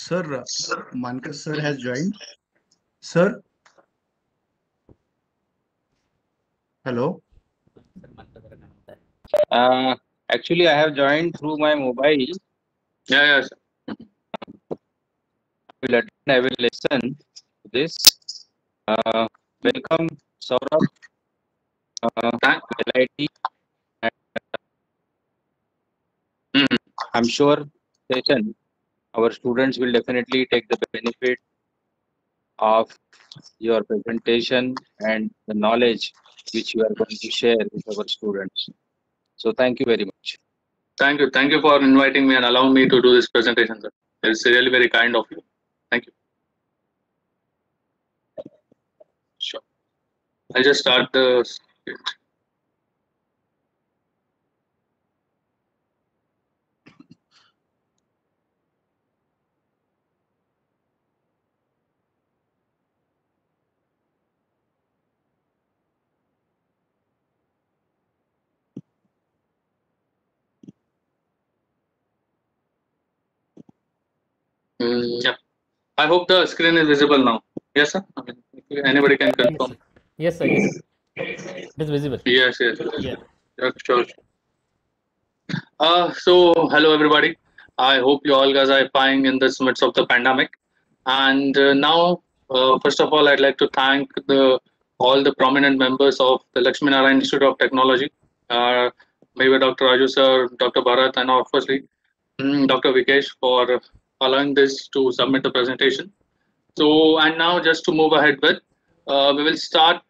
Sir, Mankar sir has joined. Sir, hello. Uh, Actually, I have joined through my mobile. Yeah, I will attend. I will listen to this. Welcome, Saurab, Thank- Lade, and Mhm. I'm sure session our students will definitely take the benefit of your presentation and the knowledge which you are going to share with our students. So thank you very much. Thank you. Thank you for inviting me and allowing me to do this presentation, sir. It's really very kind of you. Thank you. Sure. I'll just start the script. Yeah. I hope the screen is visible now. Yes, sir. I mean, if anybody can confirm. Yes, sir. Yes, sir. It is visible. Yes. Yeah. Yeah, sure. So hello everybody. I hope you all guys are fine in this midst of the pandemic. And now, first of all, I'd like to thank the all the prominent members of the Lakshmi Narayan Institute of Technology, uh, maybe Dr. Raju sir, Dr. Bharat, and obviously Dr. Vikesh for allowing this to submit the presentation. So, and now just to move ahead with, we will start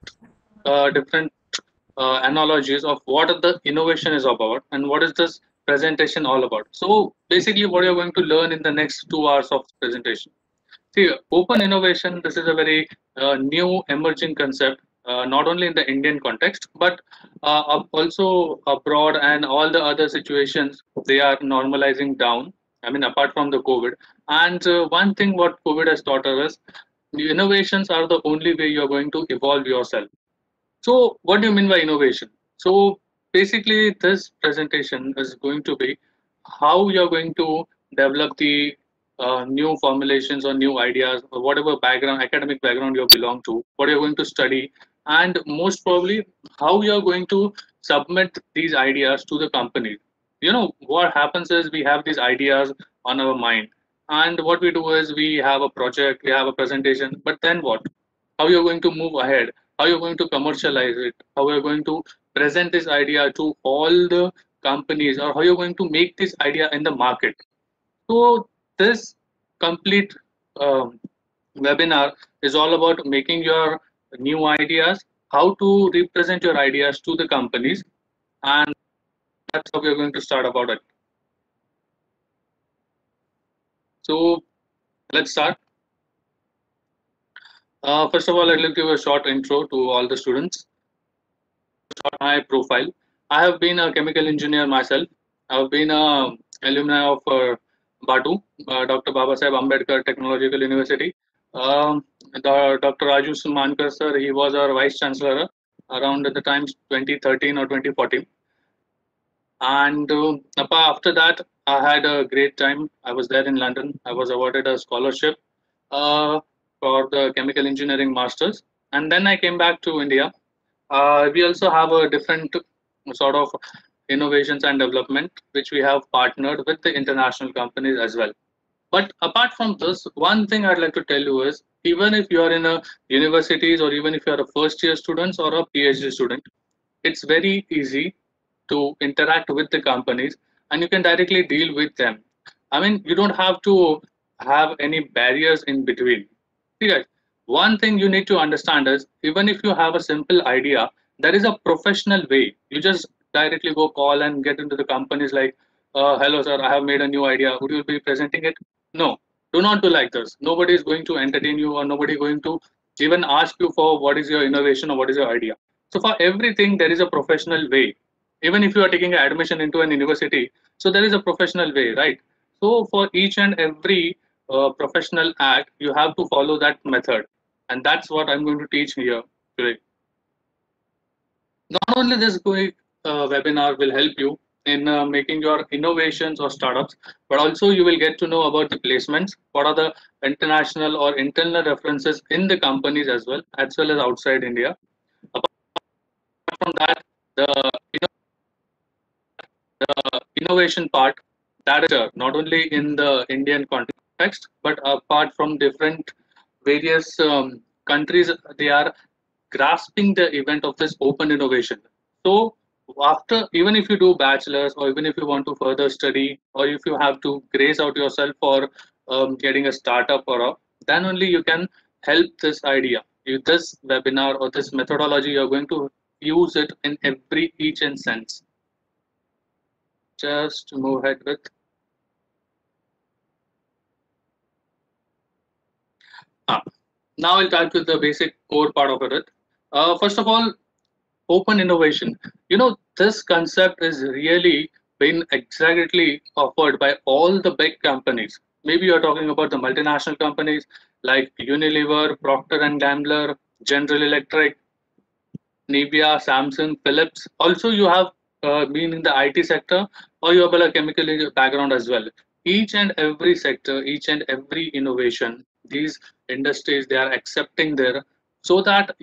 different analogies of what the innovation is about and what is this presentation all about. So, basically, what you're going to learn in the next 2 hours of presentation. See, open innovation, this is a very new emerging concept, not only in the Indian context, but also abroad and all the other situations, they are normalizing down. I mean, apart from the COVID. And one thing what COVID has taught us is the innovations are the only way you're going to evolve yourself. So, what do you mean by innovation? So, basically, this presentation is going to be how you're going to develop the new formulations or new ideas or whatever background, academic background you belong to, what you're going to study, and most probably how you're going to submit these ideas to the company. You know, what happens is we have these ideas on our mind, and what we do is we have a project, we have a presentation, but then what? How you're going to move ahead, how you're going to commercialize it, how you're going to present this idea to all the companies, or how you're going to make this idea in the market. So this complete webinar is all about making your new ideas, how to represent your ideas to the companies, and that's how we're going to start about it. So let's start. First of all, I'd like to give a short intro to all the students. My profile. I have been a chemical engineer myself. I've been a alumni of BATU, Dr. Babasaheb Ambedkar Technological University. Dr. Raju Mankar sir, he was our vice chancellor around at the times 2013 or 2014. And after that, I had a great time. I was there in London. I was awarded a scholarship uh, for the chemical engineering masters. And then I came back to India. We also have a different sort of innovations and development, which we have partnered with the international companies as well. But apart from this, one thing I'd like to tell you is, even if you are in a universities or even if you are a first year student or a PhD student, it's very easy to interact with the companies and you can directly deal with them. I mean, you don't have to have any barriers in between. See guys, one thing you need to understand is, even if you have a simple idea, there is a professional way. You just directly go call and get into the companies like, hello sir, I have made a new idea. Would you be presenting it? No, do not do like this. Nobody is going to entertain you or nobody going to even ask you for what is your innovation or what is your idea. So for everything, there is a professional way. Even if you are taking admission into an university, so there is a professional way, right? So for each and every professional act, you have to follow that method, and that's what I'm going to teach here today. Not only this webinar will help you in making your innovations or startups, but also you will get to know about the placements, what are the international or internal references in the companies as well as outside India. Apart from that, the innovation part, that is not only in the Indian context, but apart from different various countries, they are grasping the event of this open innovation. So after, even if you do bachelor's, or even if you want to further study, or if you have to grace out yourself for getting a startup then only you can help this idea. This webinar or this methodology, you're going to use it in every each and sense. Just move ahead with. Now I'll start with the basic core part of it. First of all, open innovation. This concept is really been exaggerately offered by all the big companies. Maybe you're talking about the multinational companies like Unilever, Procter and Gamble, General Electric, Nivea, Samsung, Philips. Also, you have been in the IT sector, or you have a chemical background as well. Each and every sector, each and every innovation, these industries, they are accepting their, so that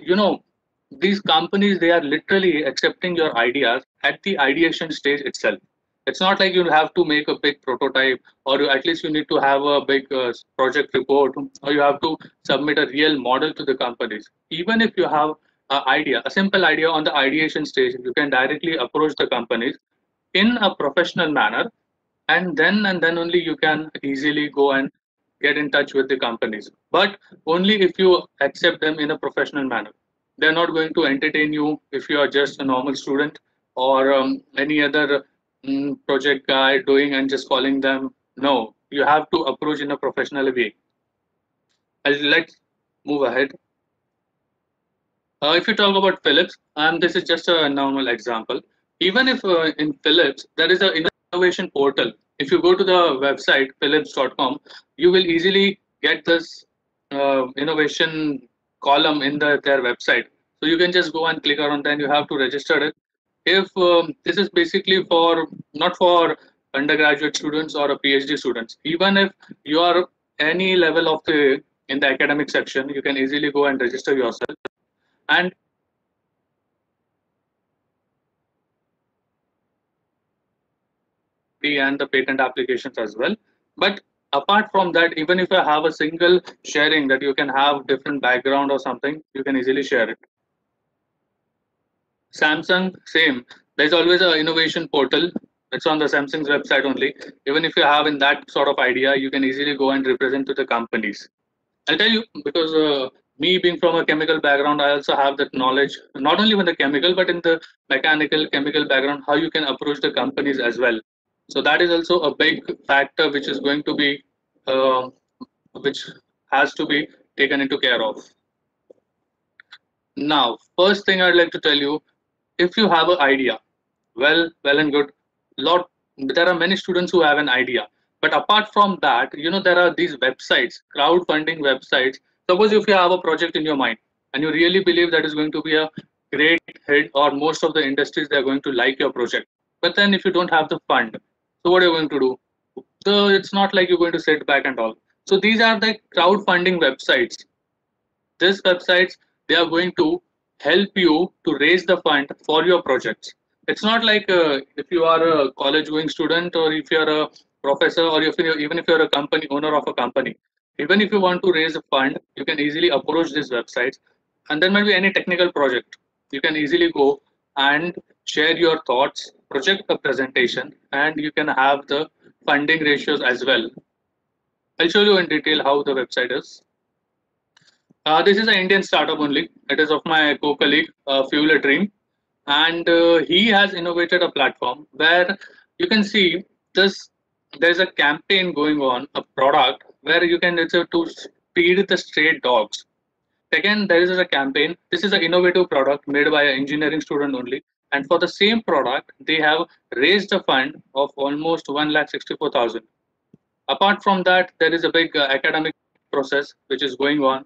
these companies, they are literally accepting your ideas at the ideation stage itself. It's not like you have to make a big prototype, or at least you need to have a big project report, or you have to submit a real model to the companies. Even if you have a simple idea on the ideation stage, you can directly approach the companies in a professional manner, and then only you can easily go and get in touch with the companies. But only if you accept them in a professional manner. They're not going to entertain you if you are just a normal student, or any other project guy doing and just calling them. No, you have to approach in a professional way. Let's move ahead. If you talk about Philips, and this is just a normal example, even if in Philips there is an innovation portal. If you go to the website philips.com, you will easily get this innovation column in their website. So you can just go and click on that. You have to register it. If this is basically for not for undergraduate students or a PhD students, even if you are any level of the in the academic section, you can easily go and register yourself. And the patent applications as well. But apart from that, even if I have a single sharing that you can have different background or something, you can easily share it. Samsung, same. There's always an innovation portal. It's on the Samsung's website only. Even if you have in that sort of idea, you can easily go and represent to the companies. I'll tell you, because me being from a chemical background, I also have that knowledge, not only in the chemical, but in the mechanical, chemical background, how you can approach the companies as well. So that is also a big factor which is going to be, which has to be taken into care of. Now, first thing I'd like to tell you, if you have an idea, well and good. There are many students who have an idea, but apart from that, there are these websites, crowdfunding websites. Suppose if you have a project in your mind and you really believe that is going to be a great hit, or most of the industries, they're going to like your project. But then if you don't have the fund, so what are you going to do? So it's not like you're going to sit back and all. So these are the crowdfunding websites. These websites, they are going to help you to raise the fund for your projects. It's not like if you are a college going student, or if you're a professor, or even if you're a company owner of a company. Even if you want to raise a fund, you can easily approach these websites, and there might be any technical project. You can easily go and share your thoughts, project a presentation, and you can have the funding ratios as well. I'll show you in detail how the website is. This is an Indian startup only. It is of my co-colleague, Fuel a Dream, and he has innovated a platform where you can see this. There's a campaign going on, a product where you can to feed the stray dogs. Second, there is a campaign. This is an innovative product made by an engineering student only, and for the same product, they have raised a fund of almost 1,64,000. Apart from that, there is a big academic process which is going on.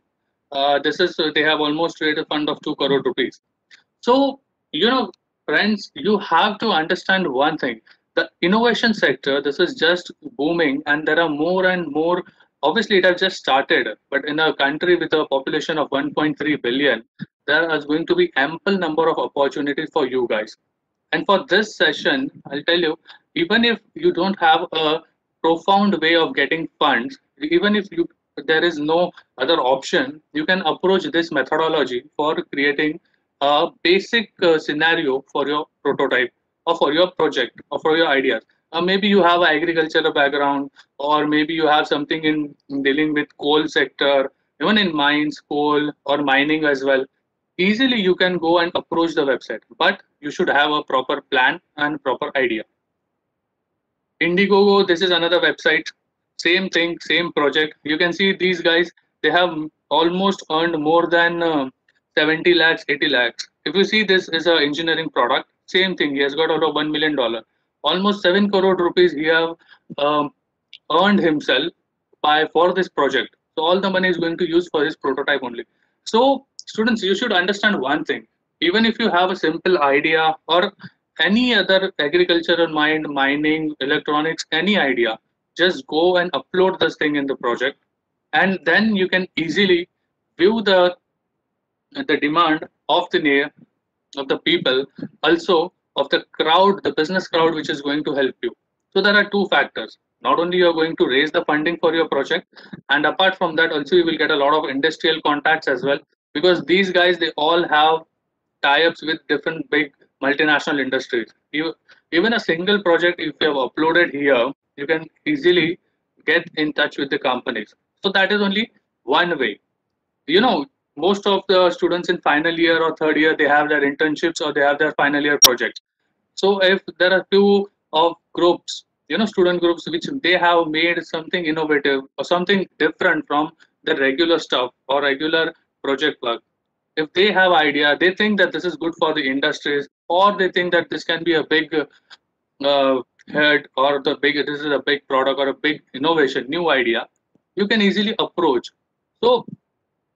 This is they have almost raised a fund of 2 crore rupees. So friends, you have to understand one thing, the innovation sector, this is just booming, and there are more and more. Obviously, it has just started, but in a country with a population of 1.3 billion, there is going to be ample number of opportunities for you guys. And for this session, I'll tell you, even if you don't have a profound way of getting funds, even if you there is no other option, you can approach this methodology for creating a basic scenario for your prototype or for your project or for your ideas. Maybe you have an agricultural background, or maybe you have something in dealing with coal sector, even in mines, coal or mining as well. Easily you can go and approach the website, but you should have a proper plan and proper idea. Indiegogo, this is another website. Same thing, same project. You can see these guys, they have almost earned more than 70 lakhs, 80 lakhs. If you see, this is an engineering product. Same thing, he has got over $1 million. Almost 7 crore rupees he have um, earned himself by for this project. So all the money is going to use for his prototype only. So students, you should understand one thing. Even if you have a simple idea or any other agricultural mind, mining, electronics, any idea, just go and upload this thing in the project, and then you can easily view the demand of the people, also of the crowd, the business crowd, which is going to help you. So there are two factors. Not only you are going to raise the funding for your project, and apart from that, also you will get a lot of industrial contacts as well, because these guys, they all have tie-ups with different big multinational industries. Even a single project, if you have uploaded here, you can easily get in touch with the companies. So that is only one way. Most of the students in final year or third year, they have their internships or they have their final year projects. So if there are few of groups, student groups, which they have made something innovative or something different from the regular stuff or regular project work, if they have idea, they think that this is good for the industries, or they think that this can be a big head, or this is a big product or a big innovation, new idea, you can easily approach. So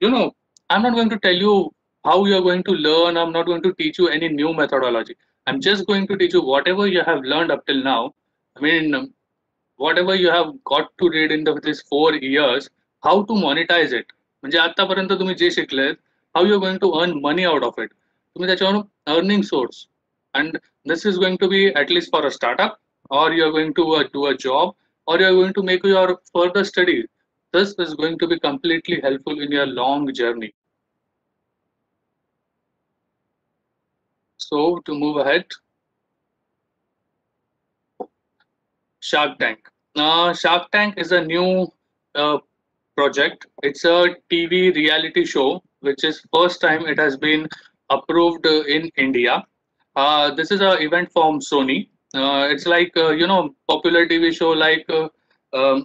you know I'm not going to tell you how you are going to learn. I'm not going to teach you any new methodology. I'm just going to teach you whatever you have learned up till now. I mean, whatever you have got to read in this 4 years, how to monetize it. म्हणजे आतापर्यंत तुम्ही जे शिकलेत, how you're going to earn money out of it. तुम्ही त्याच्यावरून earning source. And this is going to be at least for a startup, or you're going to do a job, or you're going to make your further studies. This is going to be completely helpful in your long journey. So to move ahead, Shark Tank. Shark Tank is a new uh, project. It's a TV reality show, which is first time it has been approved in India. This is an event from Sony. It's like popular TV show like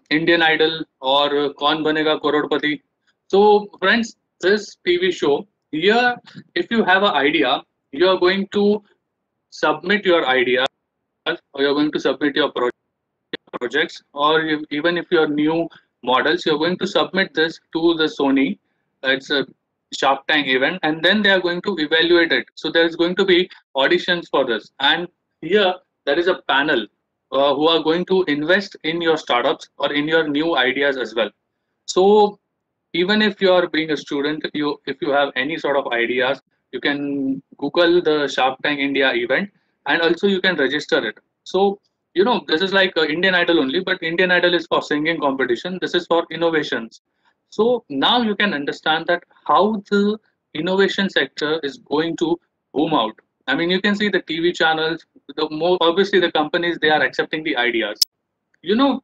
Indian Idol or Kaun Banega Crorepati. So friends, this TV show here, if you have an idea, you are going to submit your idea, or you're going to submit your projects, or even if you're new models, you're going to submit this to the Sony. It's a Shark Tank event, and then they are going to evaluate it. So there is going to be auditions for this, and here there is a panel who are going to invest in your startups or in your new ideas as well. So even if you are being a student, if you have any sort of ideas, you can Google the Shark Tank India event, and also you can register it. So this is like Indian Idol only, but Indian Idol is for singing competition. This is for innovations. So now you can understand that how the innovation sector is going to boom out. I mean, you can see the TV channels, the more obviously the companies, they are accepting the ideas. You know,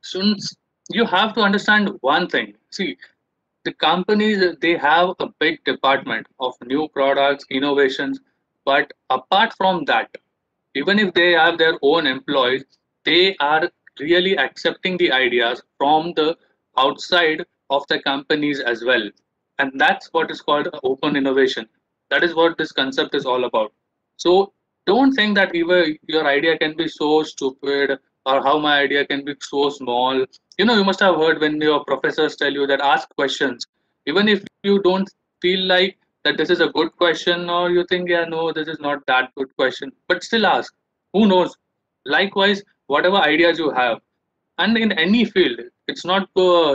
since you have to understand one thing. See, the companies, they have a big department of new products, innovations, but apart from that, even if they have their own employees, they are really accepting the ideas from the outside of the companies as well. And that's what is called open innovation. That is what this concept is all about. So don't think that either your idea can be so stupid, or how my idea can be so small. You must have heard when your professors tell you that ask questions. Even if you don't feel like that this is a good question, or you think, yeah, no, this is not that good question, but still ask. Who knows? Likewise, whatever ideas you have, and in any field, it's not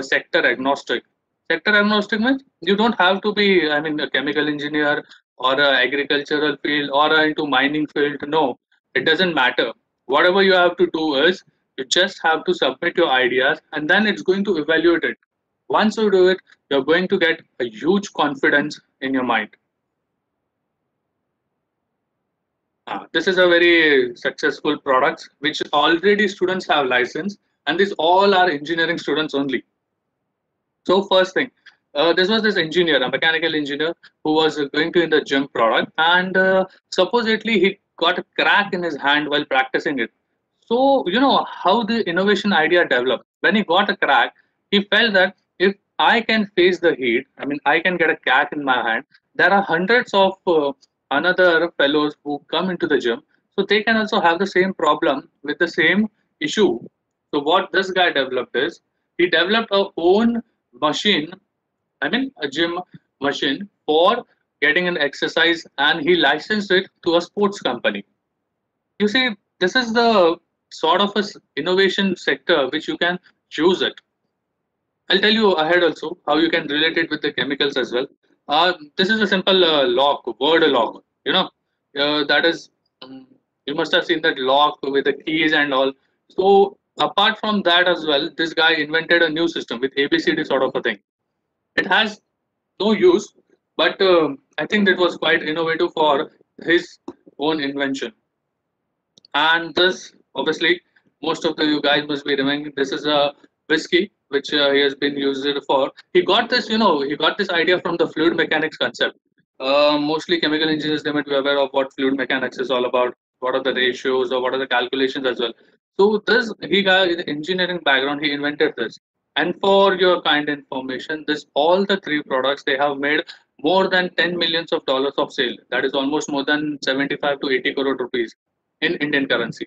sector agnostic. Sector agnostic means you don't have to be, I mean, a chemical engineer or a agricultural field or into mining field. No, it doesn't matter. Whatever you have to do is you just have to submit your ideas, and then it's going to evaluate it. Once you do it, you're going to get a huge confidence in your mind. This is a very successful product which already students have license, and these all are engineering students only. So first thing, this was this engineer, a mechanical engineer, who was going to in the gym product, and supposedly he got a crack in his hand while practicing it. So you know how the innovation idea developed. When he got a crack, he felt that if I can face the heat, I mean I can get a crack in my hand. There are hundreds of another fellows who come into the gym, so they can also have the same problem with the same issue. So what this guy developed is he developed a own machine, I mean a gym machine for getting an exercise, and he licensed it to a sports company. You see, this is the sort of a innovation sector which you can choose it. I'll tell you ahead also how you can relate it with the chemicals as well. This is a simple lock, word lock. You know, that is, you must have seen that lock with the keys and all. So apart from that as well, this guy invented a new system with ABCD sort of a thing. It has no use, but I think that was quite innovative for his own invention. And this, obviously, most of the you guys must be remembering, this is a whiskey which he has been used it for. He got this, you know, he got this idea from the fluid mechanics concept. Mostly chemical engineers, they might be aware of what fluid mechanics is all about, what are the ratios or what are the calculations as well. So this, he got the engineering background, he invented this. And for your kind information, this all the three products, they have made more than 10 millions of dollars of sale. That is almost more than 75 to 80 crore rupees in Indian currency.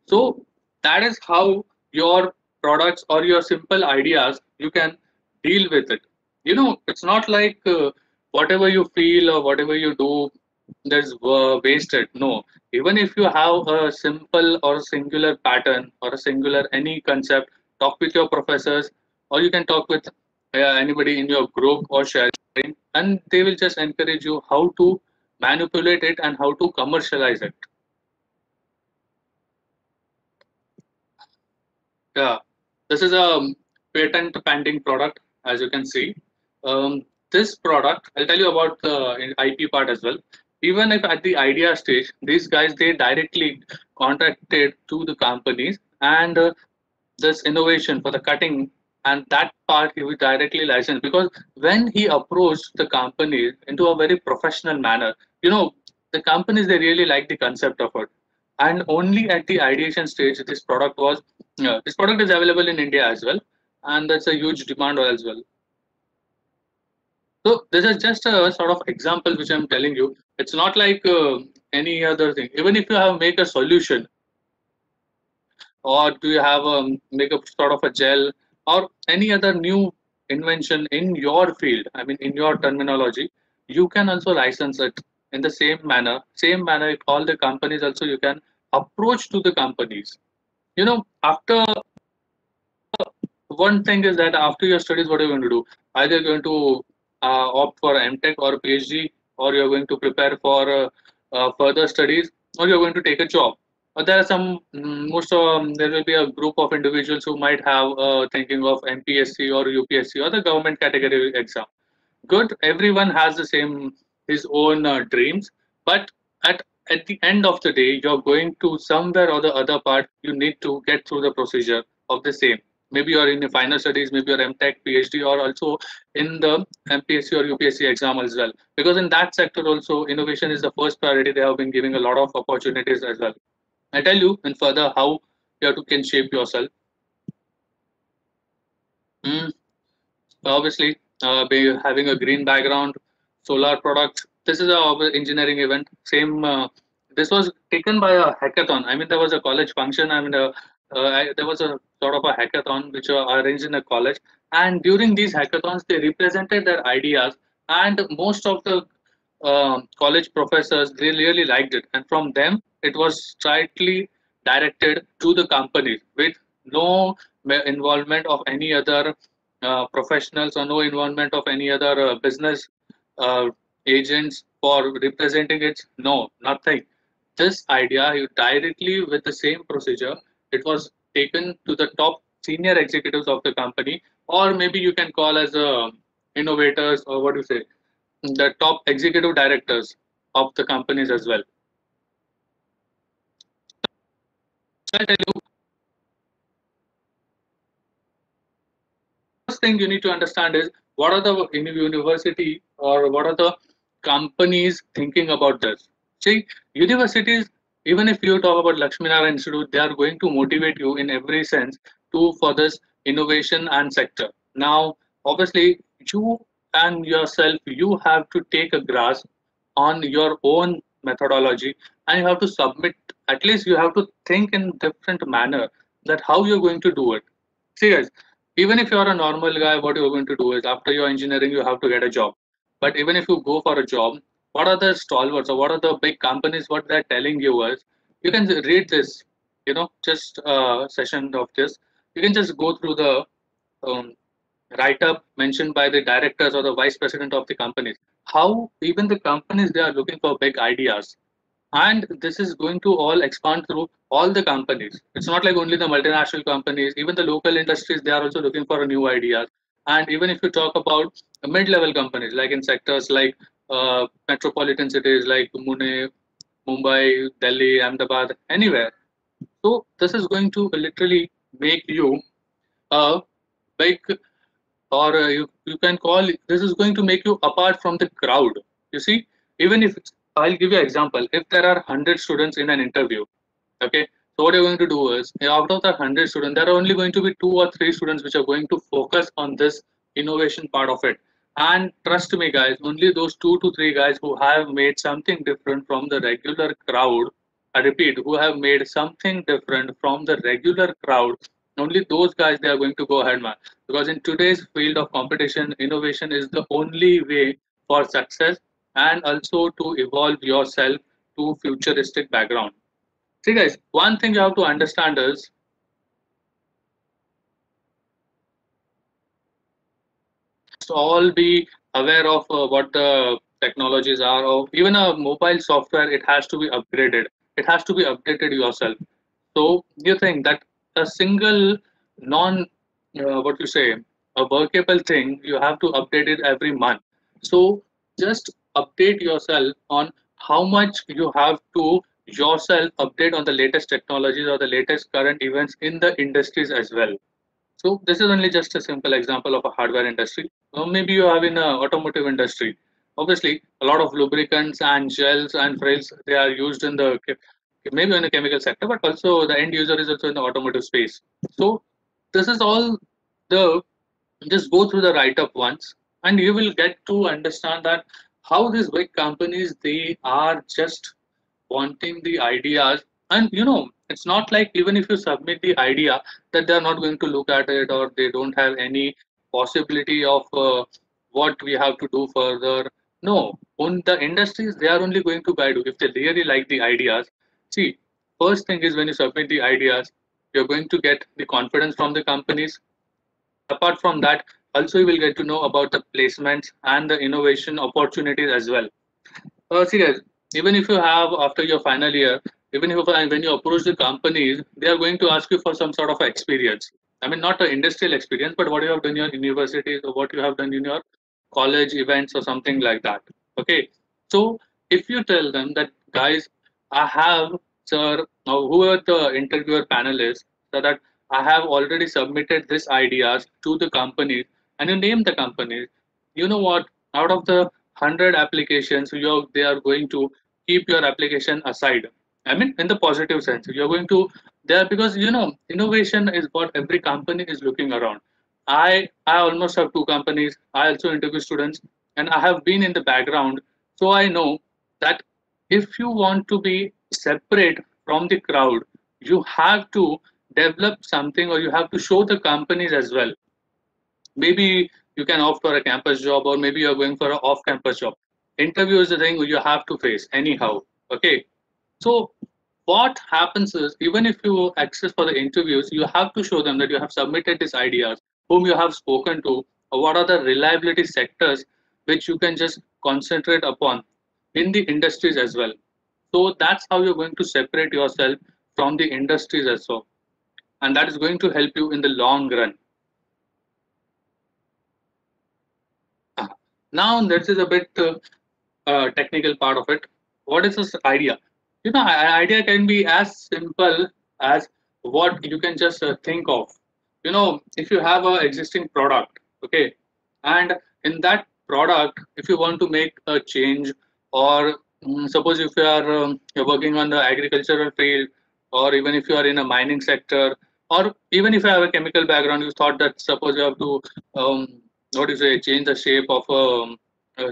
So that is how your products or your simple ideas you can deal with it. You know, it's not like whatever you feel or whatever you do, there's wasted. No, even if you have a simple or singular pattern or a singular any concept, talk with your professors, or you can talk with anybody in your group or sharing, and they will just encourage you how to manipulate it and how to commercialize it. Yeah, this is a patent pending product, as you can see. This product, I'll tell you about the IP part as well. Even if at the idea stage, these guys they directly contacted to the companies, and this innovation for the cutting and that part he was directly licensed, because when he approached the companies into a very professional manner, you know, the companies they really like the concept of it, and only at the ideation stage this product was this product is available in India as well, and that's a huge demand as well. So this is just a sort of example which I'm telling you. It's not like any other thing. Even if you have make a solution, or do you have make a sort of a gel or any other new invention in your field, I mean in your terminology, you can also license it in the same manner all the companies also you can approach to the companies. You know, after one thing is that after your studies, what are you going to do? Either you're going to opt for MTech or PhD, or you're going to prepare for further studies, or you're going to take a job. There are some, most there will be a group of individuals who might have thinking of MPSC or UPSC or the government category exam. Good, everyone has the same his own dreams, but at the end of the day, you're going to somewhere or the other part, you need to get through the procedure of the same. Maybe you're in the final studies, maybe you're MTech, PhD, or also in the MPSC or UPSC exam as well. Because in that sector also, innovation is the first priority. They have been giving a lot of opportunities as well. I tell you in further how you have to can shape yourself. Mm, obviously, be having a green background, solar products. This is a engineering event. Same. This was taken by a hackathon. I mean, there was a college function. I mean, there was a sort of a hackathon which were arranged in a college. And during these hackathons, they represented their ideas, and most of the college professors they really liked it. And from them, it was slightly directed to the companies with no involvement of any other professionals or no involvement of any other business uh, agents for representing it. No, nothing. This idea, you directly with the same procedure, it was taken to the top senior executives of the company, or maybe you can call as innovators, or what do you say, the top executive directors of the companies as well. I'll tell you, first thing you need to understand is what are the university or what are the companies thinking about this. See, universities, even if you talk about Lakshmi Narayan Institute, they are going to motivate you in every sense to for this innovation and sector. Now, obviously, you and yourself, you have to take a grasp on your own methodology, and you have to submit, at least you have to think in different manner that how you're going to do it. See guys, even if you're a normal guy, what you're going to do is after your engineering, you have to get a job. But even if you go for a job, what are the stalwarts or what are the big companies, what they're telling you is, you can read this, just a session of this. You can just go through the um, write up mentioned by the directors or the vice president of the companies. How even the companies, they are looking for big ideas, and this is going to all expand through all the companies. It's not like only the multinational companies, even the local industries, they are also looking for new ideas. And even if you talk about mid-level companies, like in sectors like metropolitan cities like Pune, Mumbai, Delhi, Ahmedabad, anywhere. So this is going to literally make you a big, or you can call it, this is going to make you apart from the crowd. You see, even if I'll give you an example, if there are 100 students in an interview, okay, so what you're going to do is out of the 100 students, there are only going to be 2 or 3 students which are going to focus on this innovation part of it. And trust me guys, only those 2 to 3 guys who have made something different from the regular crowd, I repeat, who have made something different from the regular crowd, only those guys, they are going to go ahead, man. Because in today's field of competition, innovation is the only way for success and also to evolve yourself to futuristic background. See guys, one thing you have to understand is to all be aware of what the technologies are, or even a mobile software, it has to be upgraded. It has to be updated yourself. So you think that a single non, what you say, a workable thing, you have to update it every month. So just update yourself on how much you have to yourself update on the latest technologies or the latest current events in the industries as well. So this is only just a simple example of a hardware industry. Or maybe you have in a automotive industry. Obviously, a lot of lubricants and gels and frills, they are used in the maybe in the chemical sector, but also the end user is also in the automotive space. So this is all the, just go through the write up once, and you will get to understand that how these big companies, they are just wanting the ideas. And it's not like even if you submit the idea that they're not going to look at it, or they don't have any possibility of what we have to do further. No, on the industries, they are only going to guide you if they really like the ideas. See, first thing is when you submit the ideas, you're going to get the confidence from the companies. Apart from that, also you will get to know about the placements and the innovation opportunities as well. See guys, even if you have after your final year, even if when you approach the companies, they are going to ask you for some sort of experience. I mean, not an industrial experience, but what you have done in your universities or what you have done in your college events or something like that. Okay, so if you tell them that guys, I have, sir, now whoever the interviewer panel is, so that I have already submitted this ideas to the companies, and you name the companies. You know what? Out of the 100 applications, they are going to keep your application aside. I mean, in the positive sense, you're going to there, because innovation is what every company is looking around. I almost have 2 companies. I also interview students, and I have been in the background, so I know that if you want to be separate from the crowd, you have to develop something, or you have to show the companies as well. Maybe you can opt for a campus job, or maybe you're going for an off-campus job. Interview is the thing you have to face anyhow. Okay, so what happens is, even if you access for the interviews, you have to show them that you have submitted these ideas, whom you have spoken to, or what are the reliability sectors which you can just concentrate upon in the industries as well. So that's how you're going to separate yourself from the industries as well, and that is going to help you in the long run. Now this is a bit technical part of it. What is this idea? An idea can be as simple as what you can just think of. If you have a existing product, okay, and in that product, if you want to make a change, or suppose if you're working on the agricultural field, or even if you are in a mining sector, or even if you have a chemical background, you thought that suppose you have to what do you say, change the shape of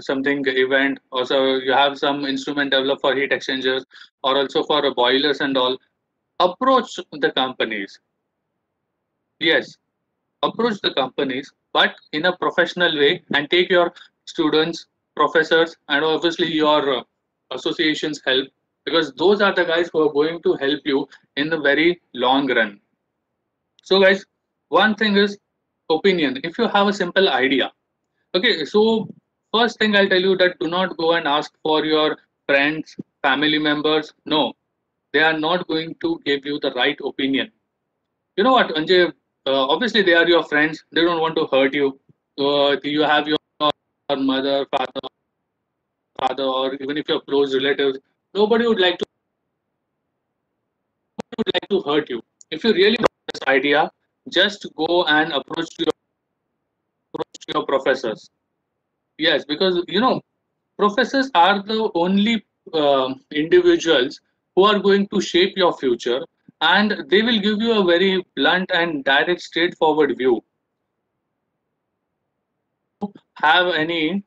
something event, or so you have some instrument developed for heat exchangers, or also for boilers and all. Approach the companies. Yes, approach the companies, but in a professional way, and take your students, professors, and obviously your associations help, because those are the guys who are going to help you in the very long run. So guys, one thing is opinion. If you have a simple idea, okay, so first thing I'll tell you that do not go and ask for your friends, family members. No, they are not going to give you the right opinion. You know what, Anjay? Obviously, they are your friends. They don't want to hurt you. You have your mother, father, or even if you're close relatives, nobody would like to hurt you. If you really want this idea, just go and approach your professors. Yes, because professors are the only individuals who are going to shape your future, and they will give you a very blunt and direct, straightforward view. Have any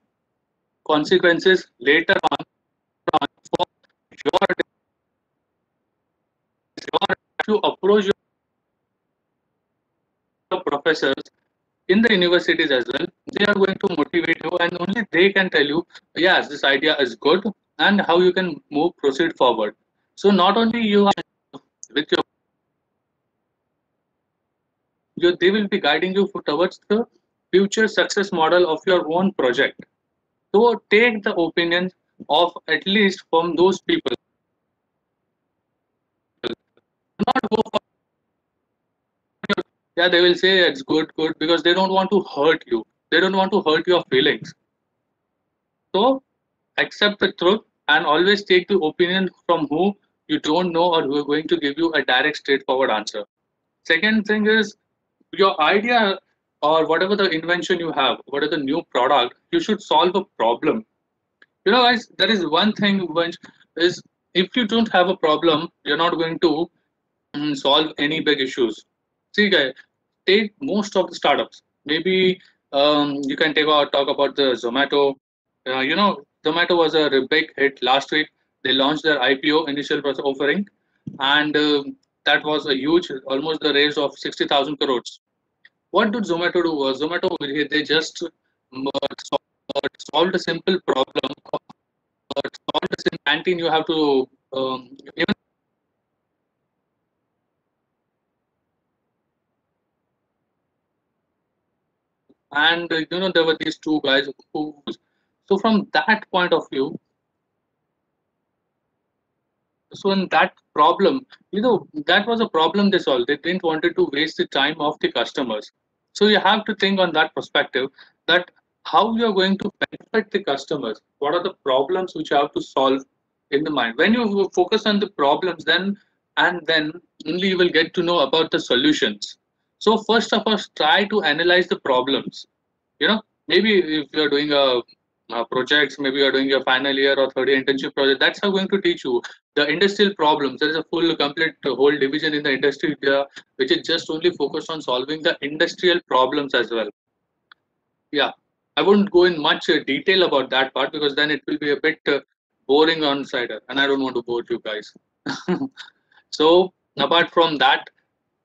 consequences later on for your to approach your professors in the universities as well. They are going to motivate you, and only they can tell you, yes, this idea is good, and how you can proceed forward. So not only you are with they will be guiding you towards the future success model of your own project. So take the opinions of at least from those people. Not go for, yeah, they will say it's good, because they don't want to hurt you. They don't want to hurt your feelings. So accept the truth and always take the opinion from who you don't know, or who are going to give you a direct, straightforward answer. Second thing is, your idea or whatever the invention you have, whatever the new product, you should solve a problem. Guys, there is one thing which is, if you don't have a problem, you're not going to solve any big issues. See, guys, take most of the startups. Maybe you can talk about the Zomato. Zomato was a big hit last week. They launched their IPO, initial offering, and that was a huge, almost the raise of 60,000 crores. What did Zomato do? Zomato, they just solved a simple problem. Solved a simple canteen. You have to even. And there were these two guys who. So from that point of view, so in that problem, that was a problem they solved. They didn't wanted to waste the time of the customers. So you have to think on that perspective, that how you are going to benefit the customers. What are the problems which you have to solve in the mind? When you focus on the problems, then only you will get to know about the solutions. So first of all, try to analyze the problems. Maybe if you are doing a projects, maybe you're doing your final year or third year internship project, that's how going to teach you the industrial problems. There is a full complete whole division in the industry there, which is just only focused on solving the industrial problems as well. Yeah, I wouldn't go in much detail about that part, because then it will be a bit boring on side, and I don't want to bore you guys. So apart from that,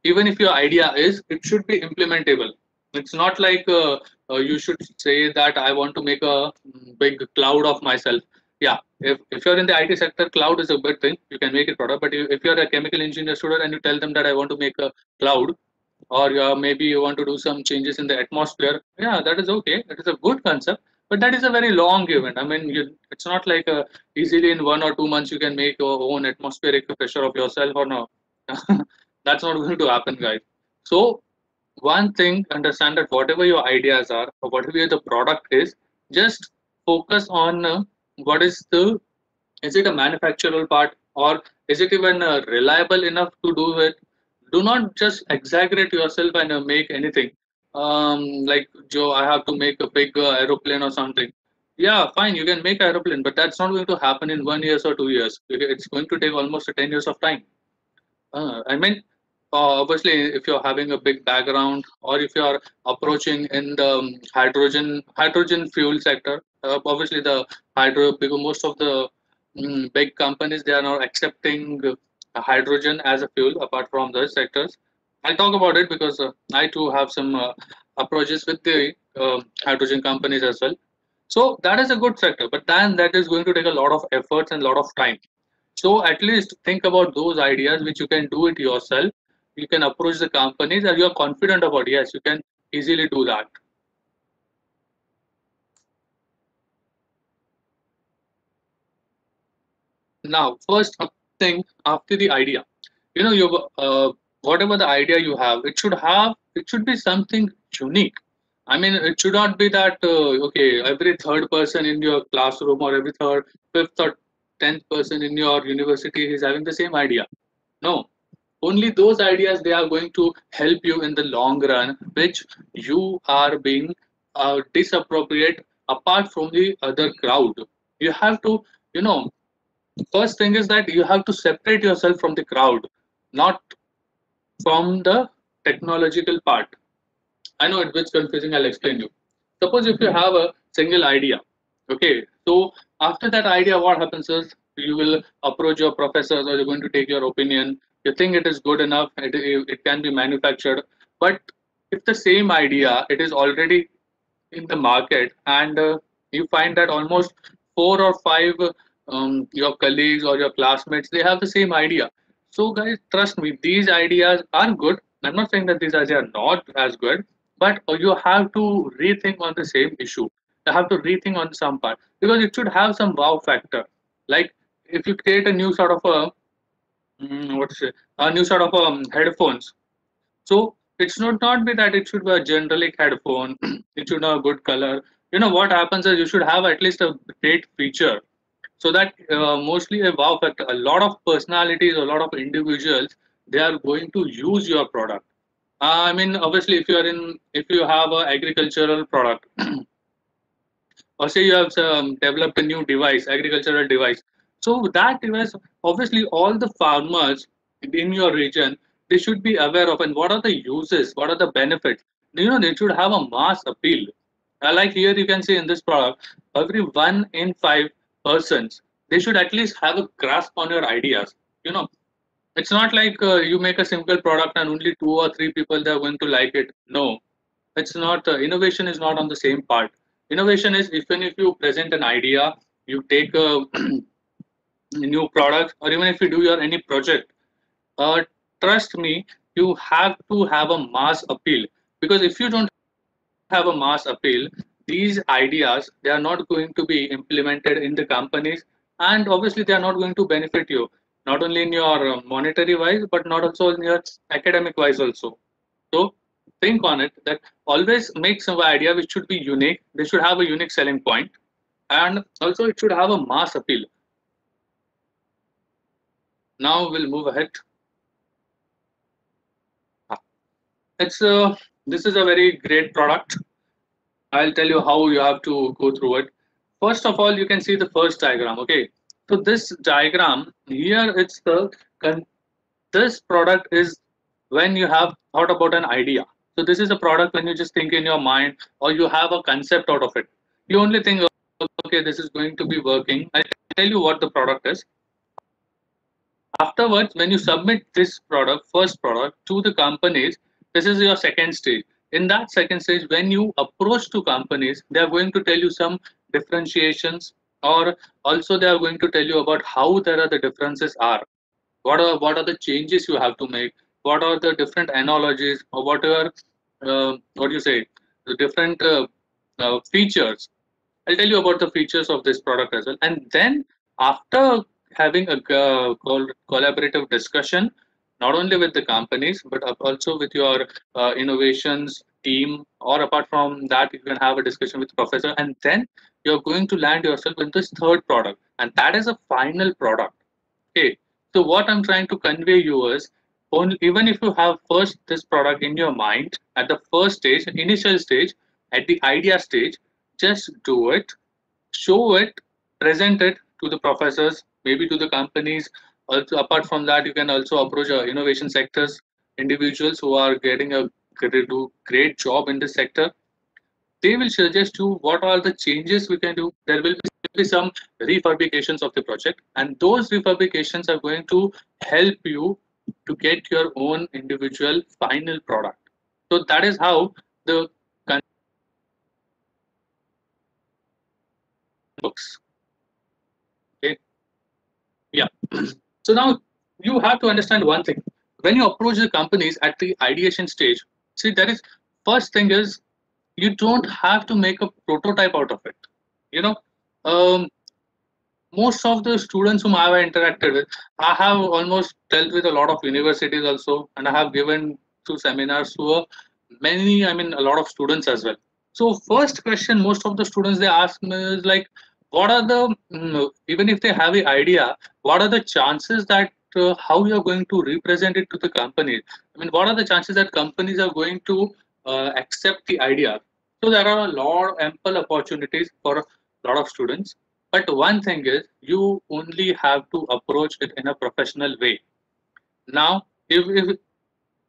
even if your idea is, it should be implementable. It's not like you should say that I want to make a big cloud of myself. yeah, if you're in the IT sector, cloud is a good thing. You can make it product. But if you're a chemical engineer student and you tell them that I want to make a cloud, or maybe you want to do some changes in the atmosphere, yeah, that is okay. That is a good concept, but that is a very long event. I mean, it's not like easily in 1 or 2 months you can make your own atmospheric pressure of yourself, or no. That's not going to happen, guys. So one thing, understand that whatever your ideas are or whatever the product is, just focus on what is it a manufactural part, or is it even reliable enough to do it. Do not just exaggerate yourself and make anything like Joe, I have to make a big aeroplane or something. Yeah, fine, you can make an aeroplane, but that's not going to happen in 1 year or 2 years. It's going to take almost 10 years of time. I mean, obviously, if you're having a big background, or if you're approaching in the hydrogen fuel sector, obviously the because most of the big companies, they are now accepting hydrogen as a fuel. Apart from those sectors, I'll talk about it because I too have some approaches with the hydrogen companies as well. So that is a good sector, but then that is going to take a lot of efforts and a lot of time. So at least think about those ideas which you can do it yourself. You can approach the companies and you are confident about, yes, you can easily do that. Now, first thing after the idea, you whatever the idea you have, it should be something unique. I mean, it should not be that okay, every third person in your classroom, or every third, fifth, or 10th person in your university is having the same idea. No, only those ideas they are going to help you in the long run, which you are being disappropriate apart from the other crowd. You have to, you know, first thing is that you have to separate yourself from the crowd, not from the technological part. I know it's a bit confusing. I'll explain you. Suppose if you have a single idea, okay. So after that idea, what happens is you will approach your professors, or you're going to take your opinion. You think it is good enough, it can be manufactured. But if the same idea it is already in the market, and you find that almost 4 or 5 your colleagues or your classmates, they have the same idea. So guys, trust me, these ideas are good. I'm not saying that these ideas are not as good, but you have to rethink on the same issue. You have to rethink on some part, because it should have some wow factor. Like if you create a new sort of a new sort of headphones. So it should not be that it should be a generic headphone. It should have a good color. What happens is you should have at least a great feature, so that mostly a wow factor. A lot of personalities, a lot of individuals, they are going to use your product. I mean, obviously, if you have a agricultural product, or say you have developed a new device, agricultural device. So that device, obviously, all the farmers in your region, they should be aware of, and what are the uses, what are the benefits. They should have a mass appeal. Like here, you can see in this product, every 1 in 5 persons, they should at least have a grasp on your ideas. It's not like you make a simple product and only 2 or 3 people they are going to like it. No, it's not. Innovation is not on the same part. Innovation is, even if you present an idea, you take a new product, or even if you do your any project, uh, trust me, you have to have a mass appeal. Because if you don't have a mass appeal, these ideas, they are not going to be implemented in the companies, and obviously they are not going to benefit you, not only in your monetary wise, but not also in your academic wise also. So think on it, that always make some idea which should be unique. They should have a unique selling point, and also it should have a mass appeal. Now we'll move ahead. It's this is a very great product. I'll tell you how you have to go through it. First of all, you can see the first diagram. Okay, so this diagram here, it's this product is when you have thought about an idea. So this is a product when you just think in your mind, or you have a concept out of it. You only think, okay, this is going to be working. I'll tell you what the product is. Afterwards, when you submit this product, first product, to the companies, this is your second stage. In that second stage, when you approach to companies, they are going to tell you some differentiations, or also they are going to tell you about how there are the differences are. What are the changes you have to make? What are the different analogies or whatever? What do you say? The different features. I'll tell you about the features of this product as well. And then after having a collaborative discussion, not only with the companies, but also with your innovations team, or apart from that, you can have a discussion with professor, and then you're going to land yourself in this third product, and that is a final product. Okay. So what I'm trying to convey you is, only, even if you have first this product in your mind at the first stage, initial stage, at the idea stage, just do it, show it, present it to the professors, maybe to the companies. Also, apart from that, you can also approach innovation sectors, individuals who are getting a great job in this sector. They will suggest you what are the changes we can do. There will be some refabrications of the project, and those refabrications are going to help you to get your own individual final product. So that is how the works. Okay. Yeah. So now you have to understand one thing. When you approach the companies at the ideation stage, see, that is first thing is, you don't have to make a prototype out of it. You know, um, most of the students whom I have interacted with, I have almost dealt with a lot of universities also, and I have given to seminars to many, I mean, a lot of students as well. So first question, most of the students they ask me is like, what are the even if they have the idea, what are the chances that how you are going to represent it to the company? I mean, what are the chances that companies are going to accept the idea? So there are a lot ample opportunities for a lot of students, but one thing is, you only have to approach it in a professional way. Now, if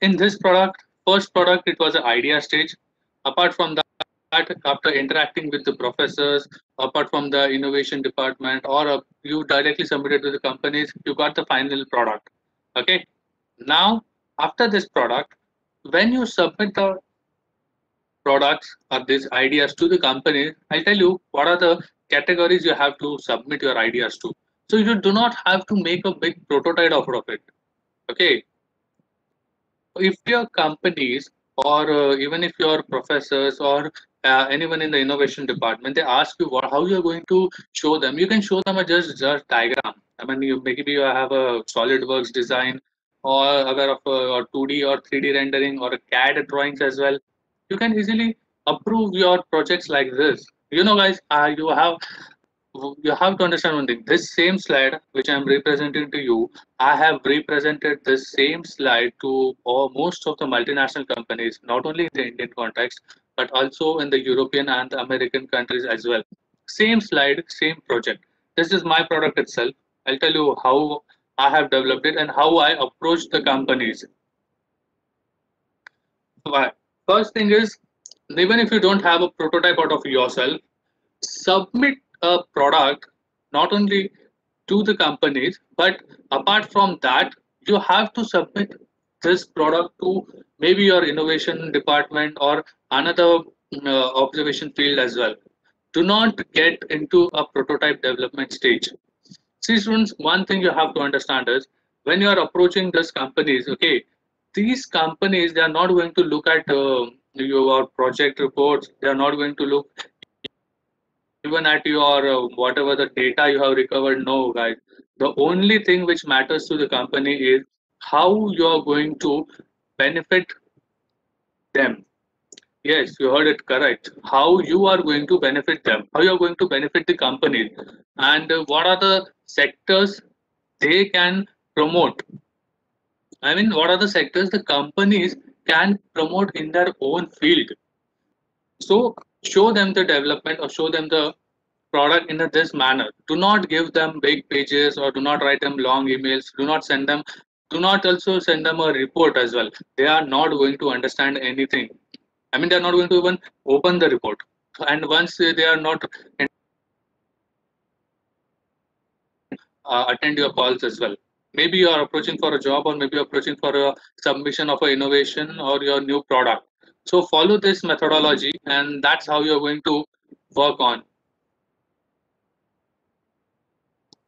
in this product, first product, it was an idea stage. Apart from that, after interacting with the professors, apart from the innovation department, or you directly submitted to the companies, you got the final product. Okay. Now, after this product, when you submit the products or these ideas to the company, I'll tell you what are the categories you have to submit your ideas to. So you do not have to make a big prototype of it. Okay. If your companies, or even if your professors, or anyone in the innovation department, they ask you how you're going to show them, you can show them a just diagram. I mean, maybe you have a SolidWorks design, or aware of or 2D or 3D rendering, or a CAD drawings as well. You can easily approve your projects like this. You know, guys, you have to understand one thing. This same slide which I'm representing to you, I have represented this same slide to most of the multinational companies, not only in the Indian context, but also in the European and the American countries as well. Same slide, same project. This is my product itself. I'll tell you how I have developed it and how I approach the companies. Why? First thing is, even if you don't have a prototype out of yourself, submit a product not only to the companies, but apart from that, you have to submit this product to maybe your innovation department or another observation field as well. Do not get into a prototype development stage. See, students, one thing you have to understand is, when you are approaching these companies, okay, these companies, they are not going to look at your project reports. They are not going to look even at your whatever the data you have recovered. No, guys, the only thing which matters to the company is how you are going to benefit them. Yes, you heard it correct. How you are going to benefit them, how you are going to benefit the company, and what are the sectors they can promote. I mean, what are the sectors the companies can promote in their own field. So show them the development, or show them the product in this manner. Do not give them big pages, or do not write them long emails. Do not send them. Do not also send them a report as well. They are not going to understand anything. I mean, they are not going to even open the report. And once they are not attend your calls as well. Maybe you are approaching for a job, or maybe you're approaching for a submission of an innovation or your new product. So follow this methodology, and that's how you're going to work on.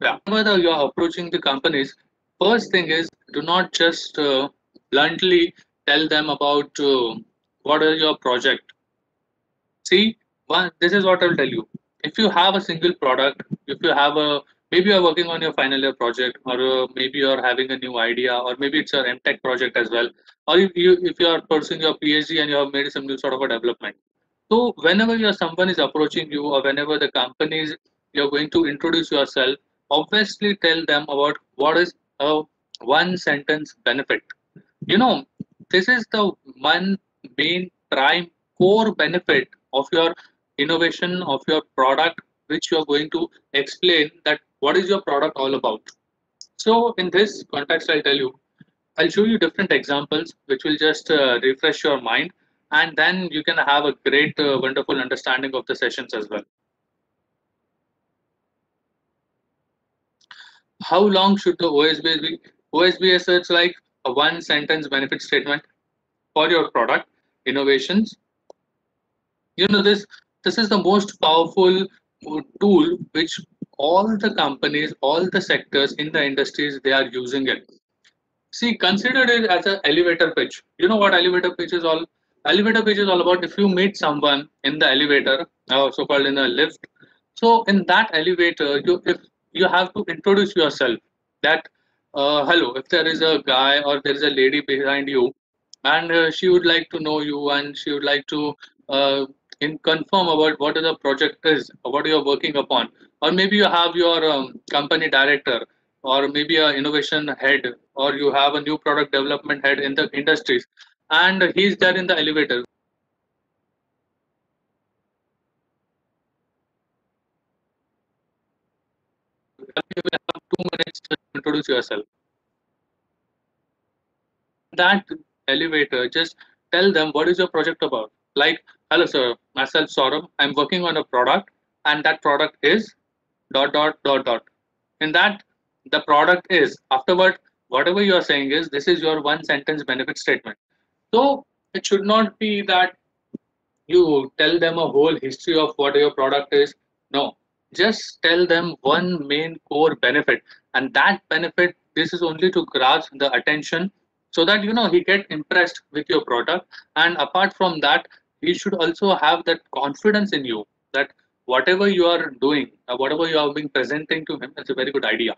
Yeah. Whenever you are approaching the companies, first thing is do not just bluntly tell them about what is your project. See, this is what I'll tell you. If you have a single product, if you have a maybe you're working on your final year project, or maybe you're having a new idea, or maybe it's your MTech project as well, or if you are pursuing your PhD and you have made some new sort of a development. So whenever someone is approaching you, or whenever the companies you're going to introduce yourself, obviously tell them about what is a one sentence benefit. You know, this is the one main prime core benefit of your innovation of your product, which you are going to explain that what is your product all about. So in this context, I'll show you different examples which will just refresh your mind, and then you can have a great wonderful understanding of the sessions as well. How long should the OSBS be? OSBS is like a one sentence benefit statement for your product innovations. You know, this is the most powerful tool which all the companies, all the sectors in the industries, they are using it. See, consider it as an elevator pitch. You know what elevator pitch is all? Elevator pitch is all about if you meet someone in the elevator, so called in a lift. So in that elevator, if you have to introduce yourself, that hello, if there is a guy or there is a lady behind you, and she would like to know you, and she would like to uh, confirm about what the project is, or what you are working upon, or maybe you have your company director, or maybe a innovation head, or you have a new product development head in the industries, and he's there in the elevator. You will have 2 minutes to introduce yourself. That elevator, just tell them what is your project about. Like, hello sir, myself Saurab, I'm working on a product, and that product is dot dot dot dot. In that, the product is afterward, whatever you are saying is this is your one sentence benefit statement. So it should not be that you tell them a whole history of what your product is. No, just tell them one main core benefit, and that benefit, this is only to grasp the attention, so that he get impressed with your product. And apart from that, he should also have that confidence in you that whatever you are doing, whatever you are being presenting to him, it's a very good idea.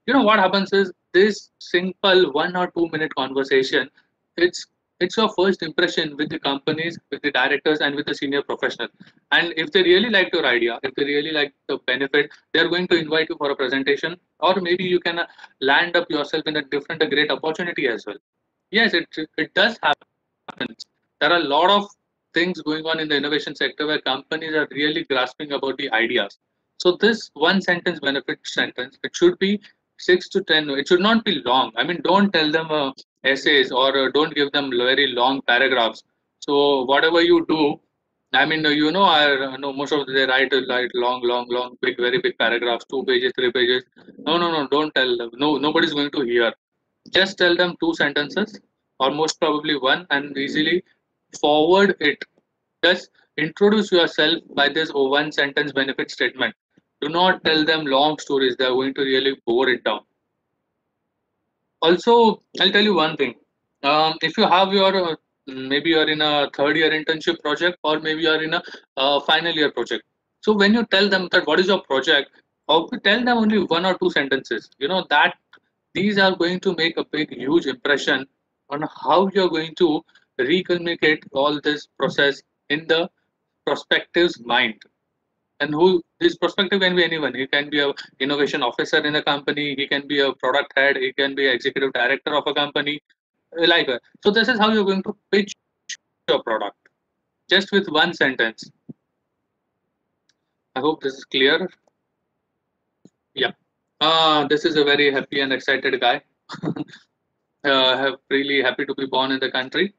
What happens is this simple 1 or 2 minute conversation, it's it's your first impression with the companies, with the directors, and with the senior professional. And if they really like your idea, if they really like the benefit, they're going to invite you for a presentation, or maybe you can land up yourself in a different a great opportunity as well. Yes, it does happen. There are a lot of things going on in the innovation sector where companies are really grasping about the ideas. So this one sentence benefit sentence, it should be 6 to 10. It should not be long. I mean, don't tell them essays, or don't give them very long paragraphs. So whatever you do, I mean, I know most of they write long, long, long, big, very big paragraphs, 2 pages, 3 pages. No, no, no, don't tell them. No, nobody's going to hear. Just tell them two sentences, or most probably one, and easily forward it. Just introduce yourself by this one sentence benefit statement. Do not tell them long stories, they're going to really bore it down. Also, I'll tell you one thing. If you have your maybe you're in a third year internship project, or maybe you're in a final year project. So when you tell them that what is your project, or tell them only 1 or 2 sentences, that these are going to make a big, huge impression on how you're going to recommunicate all this process in the prospective's mind. And who this prospective can be anyone. He can be a innovation officer in a company. He can be a product head. He can be executive director of a company, like that. So this is how you're going to pitch your product, just with one sentence. I hope this is clear. Yeah. This is a very happy and excited guy. Really happy to be born in the country.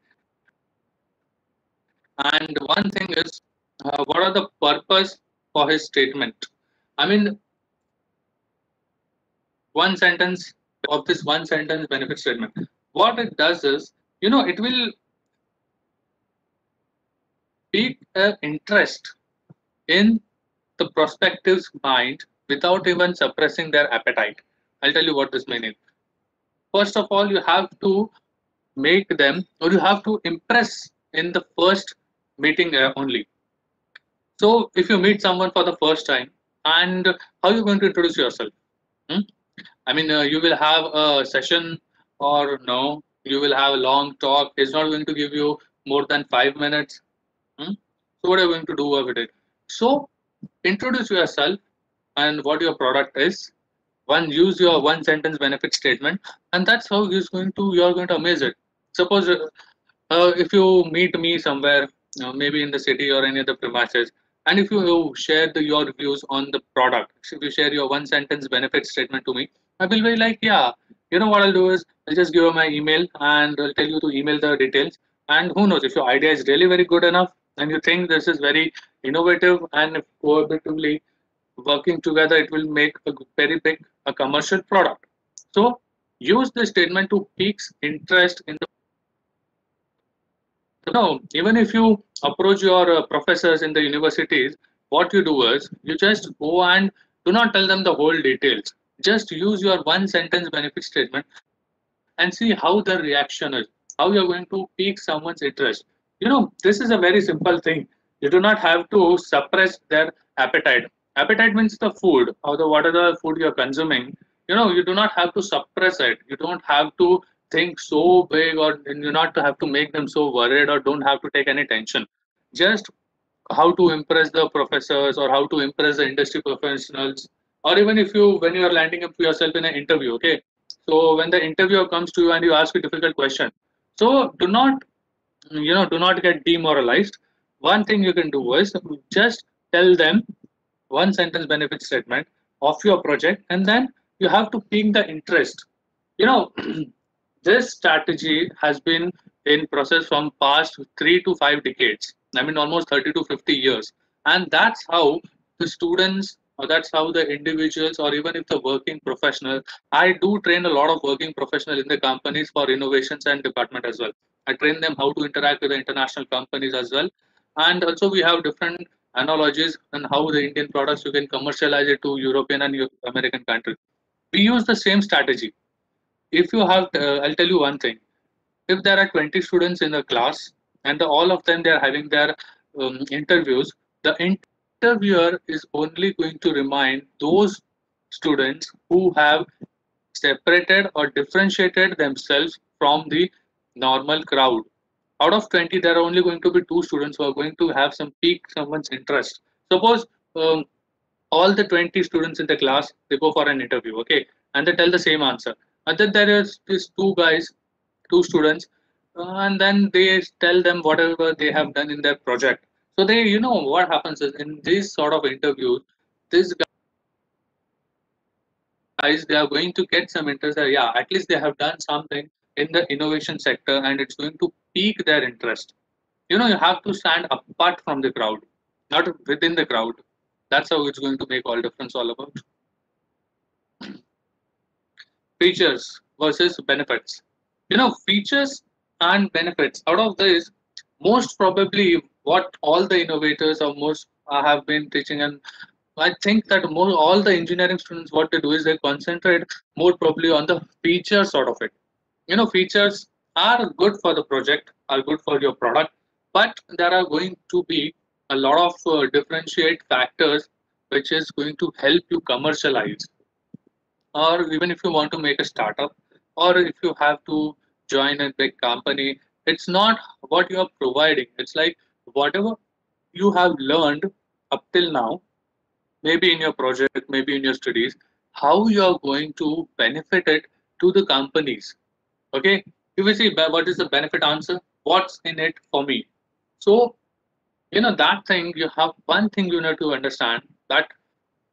And one thing is, what are the purpose for his statement? I mean, one sentence of this one sentence benefit statement. What it does is, it will pique an interest in the prospective's mind without even suppressing their appetite. I'll tell you what this means. First of all, you have to make them, or you have to impress in the first meeting only. So if you meet someone for the first time, and how are you going to introduce yourself? Hmm? I mean, you will have a session, or no, you will have a long talk. It's not going to give you more than 5 minutes. Hmm? So what are you going to do with it? So introduce yourself and what your product is. One, use your one sentence benefit statement, and that's how you're going to amaze it. Suppose if you meet me somewhere, maybe in the city or any other premises, and if you share your views on the product, if you share your one sentence benefit statement to me, I will be like, yeah, you know what I'll do is I'll just give you my email and I'll tell you to email the details. And who knows, if your idea is really very good enough and you think this is very innovative and if cooperatively working together, it will make a very big a commercial product. So use this statement to pique interest in the. No, even if you approach your professors in the universities, what you do is you just go and do not tell them the whole details. Just use your one sentence benefit statement and see how the reaction is, how you're going to pique someone's interest. This is a very simple thing. You do not have to suppress their appetite. Appetite means the food or the whatever food you're consuming. You do not have to suppress it. You don't have to think so big, or you not to have to make them so worried, or don't have to take any tension. Just how to impress the professors or how to impress the industry professionals, or even if you when you are landing up yourself in an interview. Okay, so when the interviewer comes to you and you ask a difficult question, so do not get demoralized. One thing you can do is just tell them one sentence benefit statement of your project, and then you have to pique the interest. you know this strategy has been in process from past 3 to 5 decades. I mean, almost 30 to 50 years. And that's how the students, or that's how the individuals, or even if the working professional, I do train a lot of working professional in the companies for innovations and department as well. I train them how to interact with the international companies as well. And also we have different analogies on how the Indian products you can commercialize it to European and American countries. We use the same strategy. If you have, I'll tell you one thing. If there are 20 students in a class and all of them they are having their interviews, the interviewer is only going to remind those students who have separated or differentiated themselves from the normal crowd. Out of 20, there are only going to be two students who are going to have some pique someone's interest. Suppose all the 20 students in the class, they go for an interview, okay, and they tell the same answer. And then there is these two guys, two students, and then they tell them whatever they have done in their project. So what happens is in these sort of interviews, these guys, they are going to get some interest that, yeah, at least they have done something in the innovation sector, and it's going to pique their interest. You have to stand apart from the crowd, not within the crowd. That's how it's going to make all difference all about. Features versus benefits. Features and benefits. Out of this, most probably what all the innovators or most have been teaching, and I think that more all the engineering students, what they do is they concentrate more probably on the feature sort of it. Features are good for the project, are good for your product, but there are going to be a lot of differentiate factors which is going to help you commercialize, or even if you want to make a startup, or if you have to join a big company. It's not what you are providing, it's like whatever you have learned up till now, maybe in your project, maybe in your studies, how you are going to benefit it to the companies. Okay, if we see what is the benefit answer, what's in it for me. So that thing, you have one thing you need to understand, that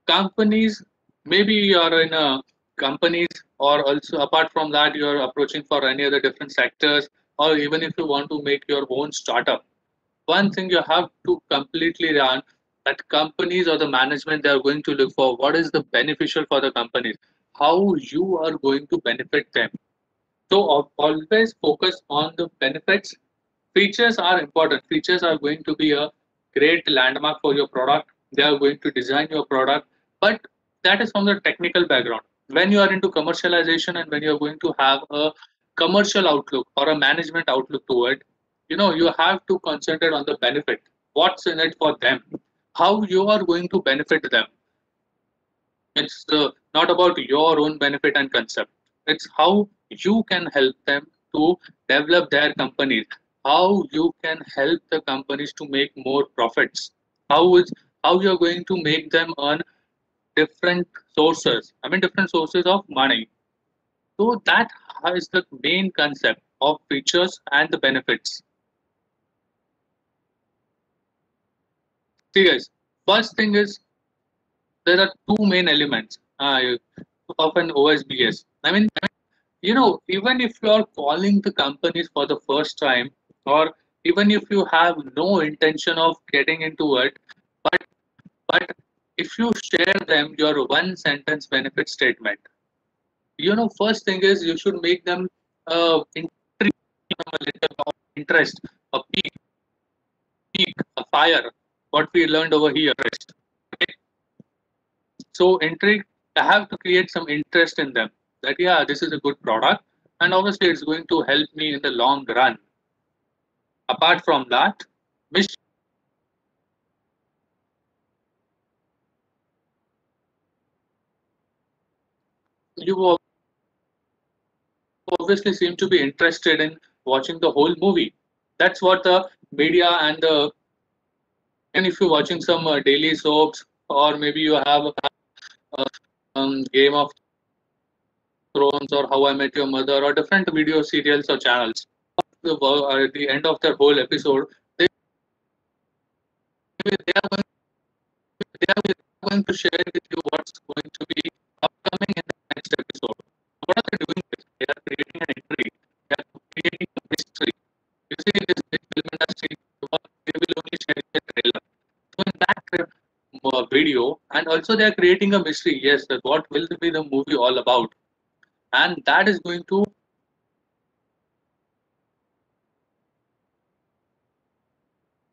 companies, maybe you are in a companies, or also apart from that you are approaching for any other different sectors, or even if you want to make your own startup, one thing you have to completely run, that companies or the management, they are going to look for what is the beneficial for the companies, how you are going to benefit them. So always focus on the benefits. Features are important. Features are going to be a great landmark for your product. They are going to design your product. But That is from the technical background. When you are into commercialization and when you are going to have a commercial outlook or a management outlook to it, you have to concentrate on the benefit. What's in it for them? How you are going to benefit them. It's not about your own benefit and concept. It's how you can help them to develop their companies. How you can help the companies to make more profits. How you're going to make them earn different sources. I mean, different sources of money. So that is the main concept of features and the benefits. See, guys. First thing is there are two main elements of an OSBS. I mean, even if you are calling the companies for the first time, or even if you have no intention of getting into it, but if you share them your one sentence benefit statement, first thing is you should make them intrigue, a little of interest, a peak, a fire. What we learned over here. Okay? So intrigue, I have to create some interest in them. That yeah, this is a good product, and obviously it's going to help me in the long run. Apart from that, you obviously seem to be interested in watching the whole movie. That's what the media and if you're watching some daily soaps, or maybe you have a Game of Thrones or How I Met Your Mother or different video serials or channels. At the end of their whole episode, they are going to share with you what's going to be upcoming in the next episode. What are they doing? They are creating an intrigue. They are creating a mystery. You see, in this film industry, they will only share the trailer. So in that video, and also they are creating a mystery. Yes, that what will be the movie all about, and that is going to.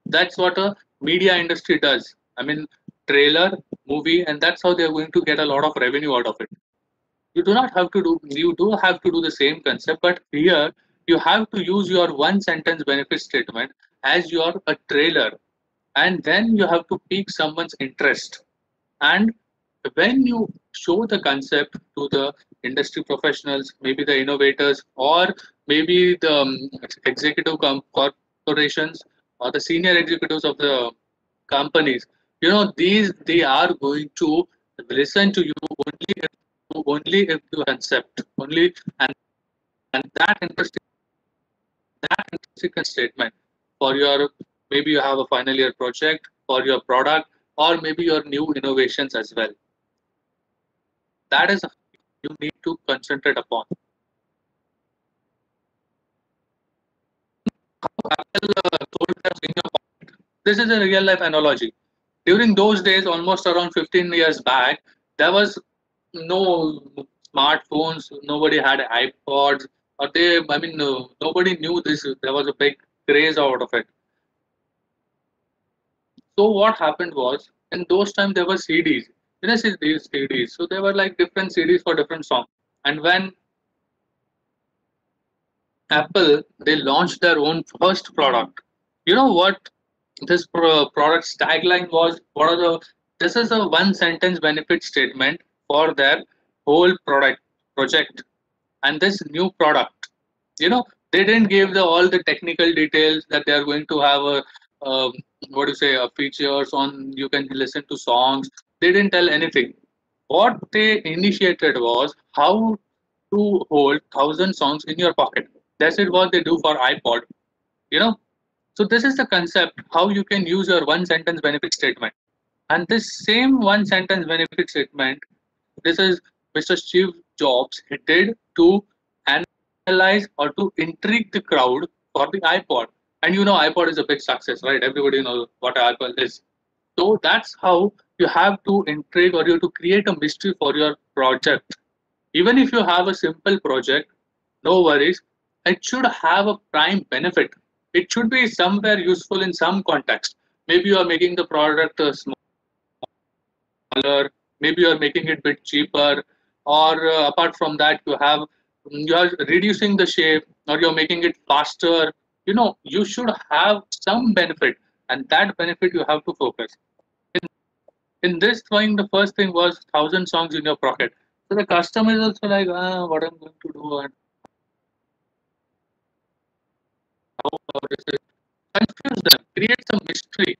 That's what a media industry does. I mean, trailer, movie, and that's how they're going to get a lot of revenue out of it. You do have to do the same concept, but here you have to use your one sentence benefit statement as your a trailer, and then you have to pique someone's interest. And when you show the concept to the industry professionals, maybe the innovators, or maybe the executive corporations or the senior executives of the companies, these they are going to listen to you only if you concept only, and that interesting statement for your, maybe you have a final year project for your product, or maybe your new innovations as well. That is you need to concentrate upon. Apple told us in your pocket. This is a real life analogy. During those days, almost around 15 years back, there was no smartphones. Nobody had iPods, or nobody knew this. There was a big craze out of it. So what happened was, in those times there were CDs. These CDs. So there were like different CDs for different songs. And when Apple, they launched their own first product. You know what this product's tagline was? What are the? This is a one sentence benefit statement for their whole product project, and this new product. They didn't give all the technical details that they are going to have a what do you say, features on, you can listen to songs. They didn't tell anything. What they initiated was how to hold 1,000 songs in your pocket. That's it what they do for iPod. You know. So this is the concept how you can use your one sentence benefit statement. And this same one sentence benefit statement, this is Mr. Steve Jobs he did to analyze or to intrigue the crowd for the iPod. And iPod is a big success, right? Everybody knows what iPod is. So that's how you have to intrigue, or you have to create a mystery for your project. Even if you have a simple project, no worries. It should have a prime benefit. It should be somewhere useful in some context. Maybe you are making the product smaller. maybe you are making it a bit cheaper, or apart from that, you are reducing the shape, or you're making it faster. You should have some benefit, and that benefit you have to focus. In this thing, the first thing was 1,000 songs in your pocket. So the customer is also like, what I'm going to do, and how this is. Confuse them, create some mystery,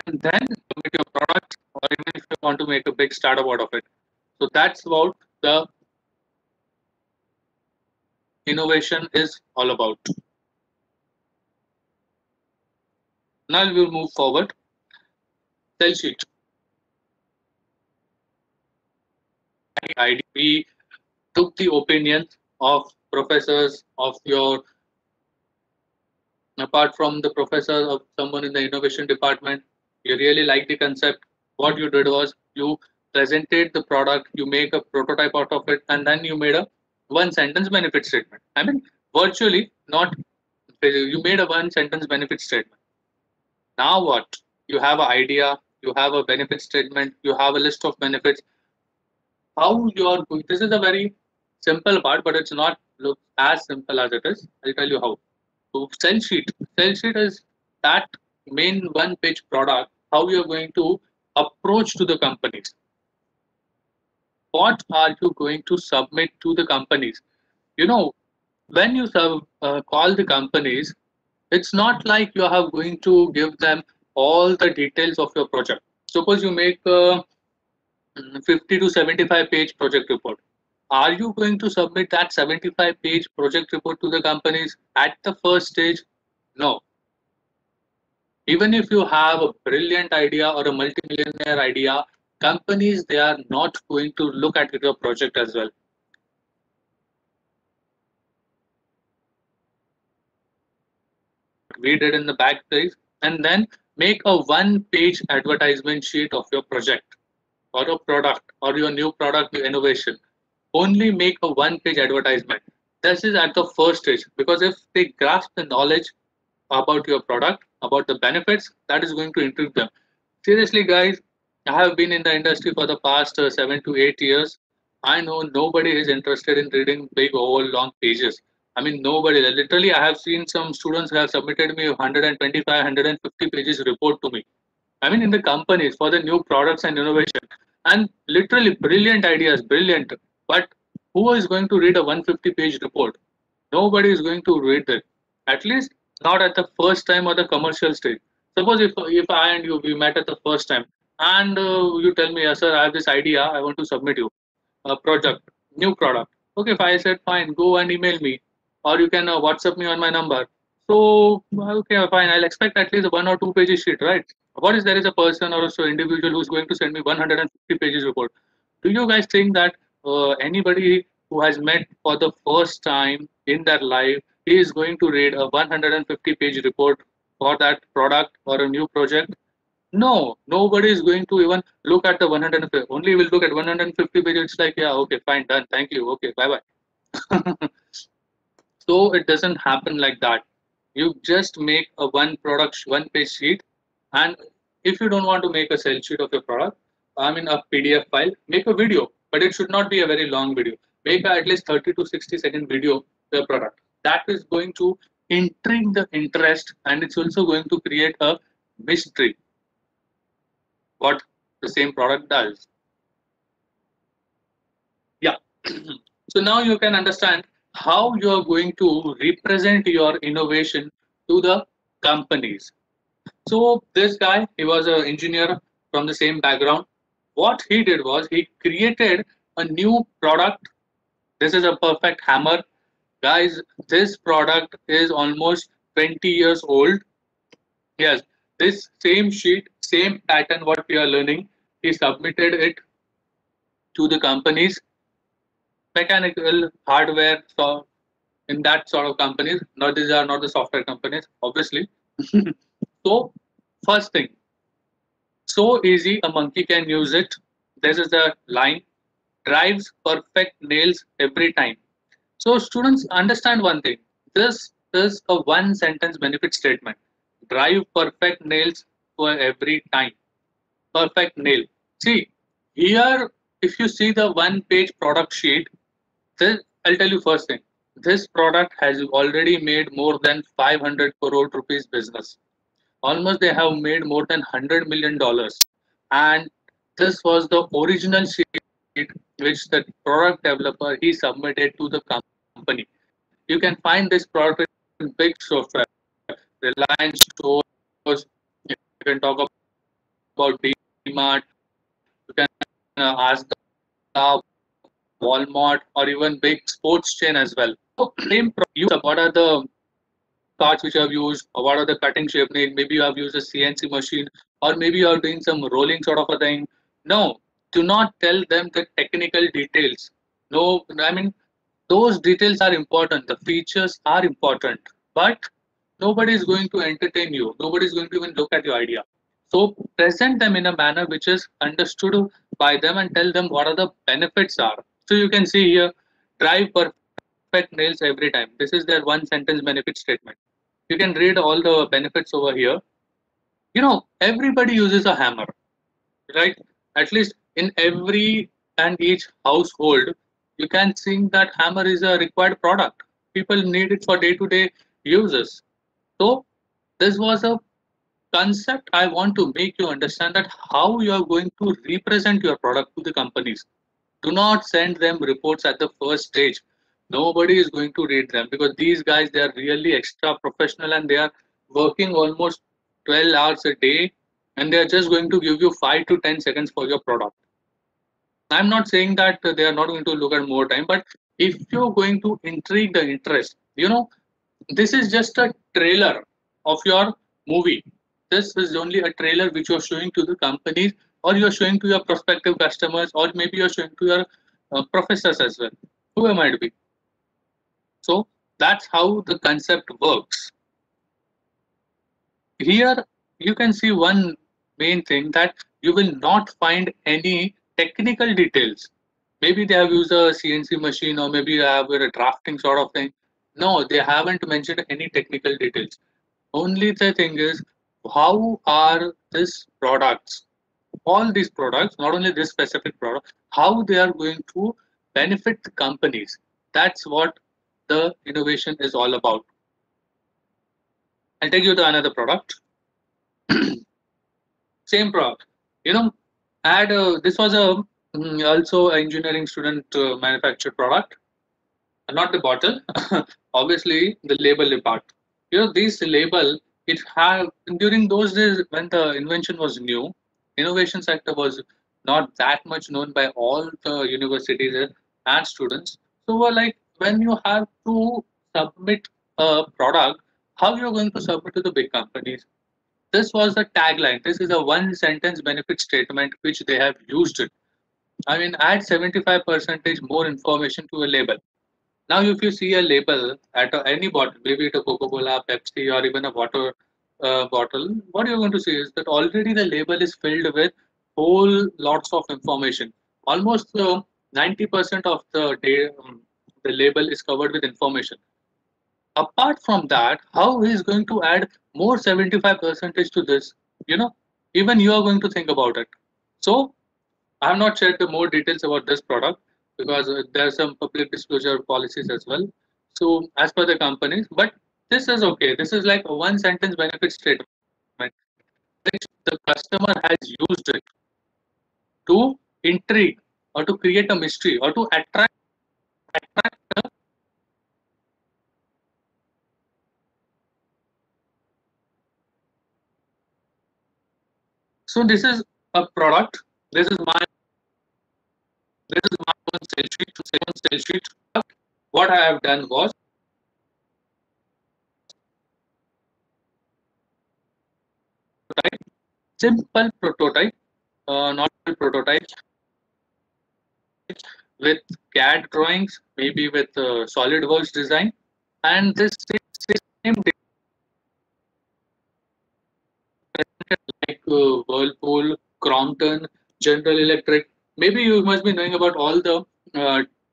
and then submit your product, or even if you want to make a big startup out of it. So that's what the innovation is all about. Now we'll move forward. Sell sheet. We took the opinions of professors of your, apart from the professor of someone in the innovation department, you really like the concept. What you did was you presented the product, you make a prototype out of it, and then you made a one sentence benefit statement. I mean, virtually, not you made a one sentence benefit statement. Now what? You have an idea, you have a benefit statement, you have a list of benefits. How you are going? This is a very simple part, but it's not look as simple as it is. I'll tell you how. So sell sheet. Sell sheet is that main one-page product. How you're going to approach to the companies. What are you going to submit to the companies? When you call the companies, it's not like you are going to give them all the details of your project. Suppose you make a 50 to 75 page project report. Are you going to submit that 75-page project report to the companies at the first stage? No. Even if you have a brilliant idea or a multi-millionaire idea, companies, they are not going to look at your project as well. We did in the back page, and then make a one-page advertisement sheet of your project or a product or your new product, your innovation. Only make a one-page advertisement. This is at the first stage, because if they grasp the knowledge about your product, about the benefits, that is going to intrigue them. Seriously, guys, I have been in the industry for the past 7 to 8 years. I know nobody is interested in reading big, old, long pages. I mean, nobody. Literally, I have seen some students who have submitted me 125, 150 pages report to me. I mean, in the companies for the new products and innovation, and literally brilliant ideas, brilliant. But who is going to read a 150-page report? Nobody is going to read it. At least not at the first time or the commercial stage. Suppose if I and you we met at the first time, and you tell me, yes, sir, I have this idea, I want to submit you a project, new product. Okay, if I said fine, go and email me, or you can WhatsApp me on my number. So okay, fine, I'll expect at least a 1 or 2 pages sheet, right? What is there is a person or so individual who's going to send me 150 pages report? Do you guys think that anybody who has met for the first time in their life is going to read a 150-page report for that product or a new project? No, nobody is going to even look at the 150. Only will look at 150 pages. It's like, yeah, okay, fine, done, thank you, okay, bye bye. So it doesn't happen like that. You just make a one-page sheet, and if you don't want to make a sell sheet of your product, I mean a PDF file, make a video, but it should not be a very long video. Make at least 30 to 60-second video of the product. That is going to intrigue the interest, and it's also going to create a mystery what the same product does. Yeah. So now you can understand how you are going to represent your innovation to the companies. So this guy, he was an engineer from the same background. What he did was he created a new product. This is a perfect hammer. Guys, this product is almost 20 years old. Yes, this same sheet, same pattern what we are learning, he submitted it to the companies, mechanical, hardware, so in that sort of companies. Now these are not the software companies, obviously. So first thing, so easy, a monkey can use it. This is the line, drives perfect nails every time. So students understand one thing. This is a one sentence benefit statement. Drive perfect nails for every time. Perfect nail. See, Here, if you see the one-page product sheet, this, I'll tell you first thing. This product has already made more than 500 crore rupees business. Almost they have made more than $100 million. And this was the original sheet which the product developer he submitted to the company. You can find this product in big software, Reliance stores. You can talk about DMart. You can ask the Walmart or even big sports chain as well. So same use. What are the parts which you have used, or what are the cutting shape? Maybe you have used a CNC machine, or maybe you are doing some rolling sort of a thing. No, do not tell them the technical details. No, I mean those details are important. The features are important, but nobody is going to entertain you. Nobody is going to even look at your idea. So present them in a manner which is understood by them and tell them what are the benefits are. So you can see here, drive perfect nails every time. This is their one sentence benefit statement. You can read all the benefits over here. Everybody uses a hammer, right? At least in every and each household, you can think that hammer is a required product. People need it for day-to-day uses. So this was a concept I want to make you understand, that how you are going to represent your product to the companies. Do not send them reports at the first stage. Nobody is going to read them, because these guys, they are really extra professional and they are working almost 12 hours a day, and they are just going to give you 5 to 10 seconds for your product. I'm not saying that they are not going to look at more time, but if you're going to intrigue the interest, this is just a trailer of your movie. This is only a trailer which you're showing to the companies, or you're showing to your prospective customers, or maybe you're showing to your professors as well, whoever might be. So that's how the concept works. Here you can see one main thing, that you will not find any technical details. Maybe they have used a CNC machine, or maybe they have a drafting sort of thing. No, they haven't mentioned any technical details. Only the thing is, how are these products, all these products, not only this specific product, how they are going to benefit the companies. That's what the innovation is all about. I'll take you to another product. Same product. This was also an engineering student manufactured product. Not the bottle, obviously the label part. This label, it had, during those days when the invention was new, innovation sector was not that much known by all the universities and students. So like, when you have to submit a product, how you're going to submit to the big companies? This was the tagline. This is a one sentence benefit statement which they have used it. I mean, add 75% more information to a label. Now, if you see a label at any bottle, maybe it's a Coca-Cola, Pepsi, or even a water bottle, what you're going to see is that already the label is filled with whole lots of information. Almost 90% of the label is covered with information. Apart from that, how he is going to add more 75% to this? Even you are going to think about it. So I have not shared the more details about this product, because there are some public disclosure policies as well. So as per the companies, but this is okay. This is like a one sentence benefit statement which the customer has used it to intrigue, or to create a mystery, or to attract. So this is a product. This is my own sell sheet. What I have done was, simple prototype, not prototype, with CAD drawings, maybe with SolidWorks design, and this same like Whirlpool, Crompton, General Electric. Maybe you must be knowing about all the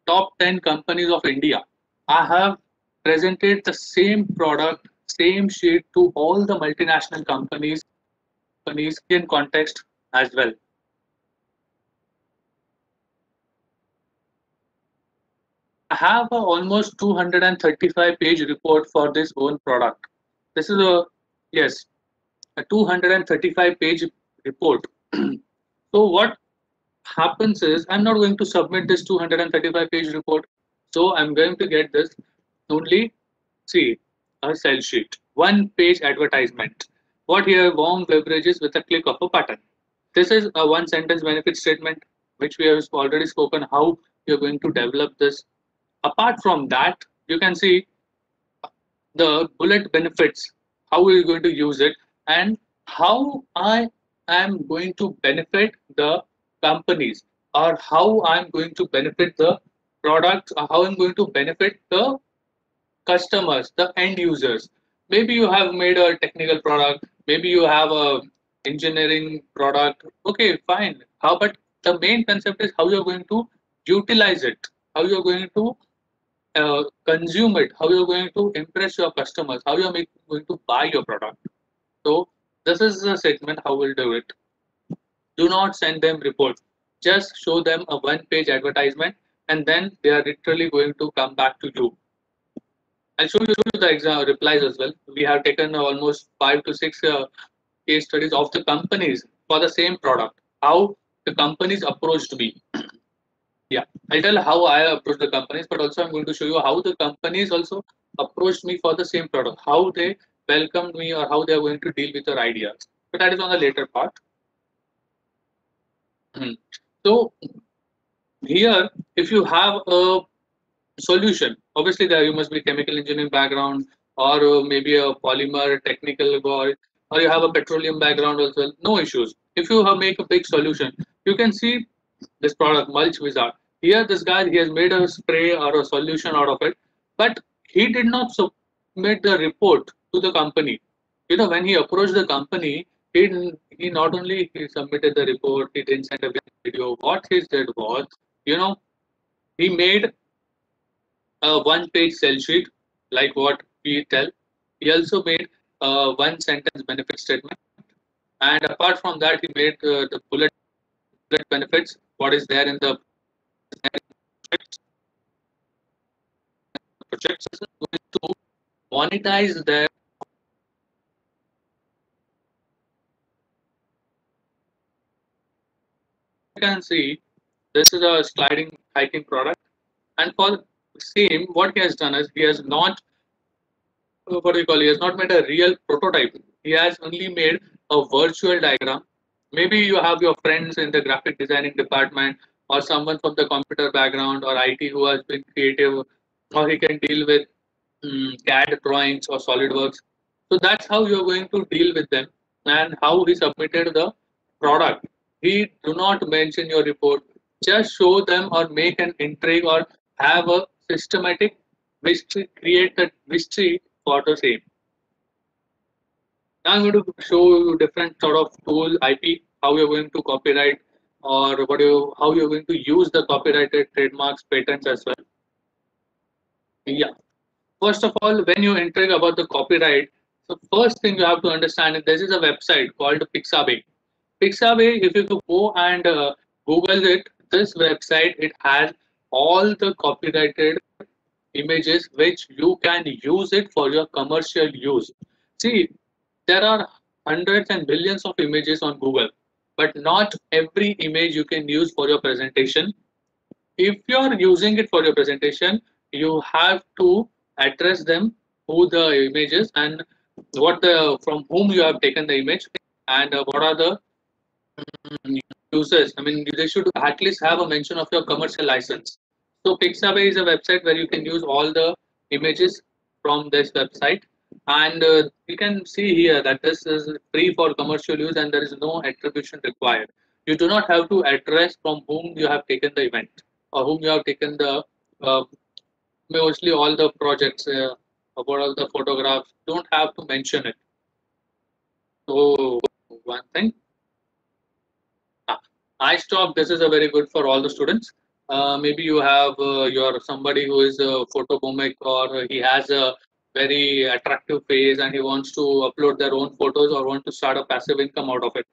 top 10 companies of India. I have presented the same product, same sheet to all the multinational companies in context as well. have a almost 235-page report for this own product. This is a 235-page report. So what happens is I'm not going to submit this 235-page report. So I'm going to get this only, see, a sell sheet, one-page advertisement. What here? Warm beverages with a click of a button. This is a one-sentence benefit statement, which we have already spoken how you're going to develop this. Apart from that, you can see the bullet benefits, how are you going to use it, and how I am going to benefit the companies, or how I'm going to benefit the products, or how I'm going to benefit the customers, the end users. Maybe you have made a technical product, maybe you have a engineering product. Okay, fine. How, but the main concept is how you're going to utilize it, how you're going to consume it, how you're going to impress your customers, how you're going to buy your product. So this is the segment how we'll do it. Do not send them reports. Just show them a one-page advertisement, and then they are literally going to come back to you. I'll show you the exam replies as well. We have taken almost 5 to 6 case studies of the companies for the same product. How the companies approached me. Yeah, I'll tell how I approach the companies, but also I'm going to show you how the companies also approached me for the same product, how they welcomed me, or how they are going to deal with your ideas. But that is on the later part. So here, if you have a solution, obviously there you must be chemical engineering background, or maybe a polymer technical boy, or you have a petroleum background as well. No issues. If you have make a big solution, you can see this product mulch wizard. Here this guy, he has made a spray or a solution out of it, but he did not submit the report to the company. You know, when he approached the company, he not only he submitted the report, he didn't send a video. What he did was, you know, he made a one-page sell sheet, like what we tell. He also made a one-sentence benefit statement, and apart from that, he made the bullet benefits. What is there in the projects is going to monetize their. You can see this is a sliding hiking product, and for the same, what he has done is he has not what do you call? He has not made a real prototype. He has only made a virtual diagram. Maybe you have your friends in the graphic designing department, or someone from the computer background or IT who has been creative, or he can deal with CAD drawings or SolidWorks. So that's how you're going to deal with them, and how he submitted the product. He do not mention your report. Just show them or make an intrigue or have a systematic history, create a history for the same. Now I'm going to show you different sort of tool IP, how you're going to copyright, or how you're going to use the copyrighted trademarks, patents as well. Yeah. First of all, when you intrigue about the copyright, the first thing you have to understand is this is a website called Pixabay. Pixabay, if you go and Google it, this website, it has all the copyrighted images which you can use it for your commercial use. See, there are hundreds and billions of images on Google, but not every image you can use for your presentation. If you are using it for your presentation, you have to address them who the images and from whom you have taken the image, and what are the users. I mean, they should at least have a mention of your commercial license. So Pixabay is a website where you can use all the images from this website, and you can see here that this is free for commercial use and there is no attribution required. You do not have to address from whom you have taken the event or whom you have taken the mostly all the projects about all the photographs. Don't have to mention it. So one thing. iStock, this is a very good for all the students. Maybe you have your somebody who is a photobomic, or he has a very attractive face and he wants to upload their own photos or want to start a passive income out of it.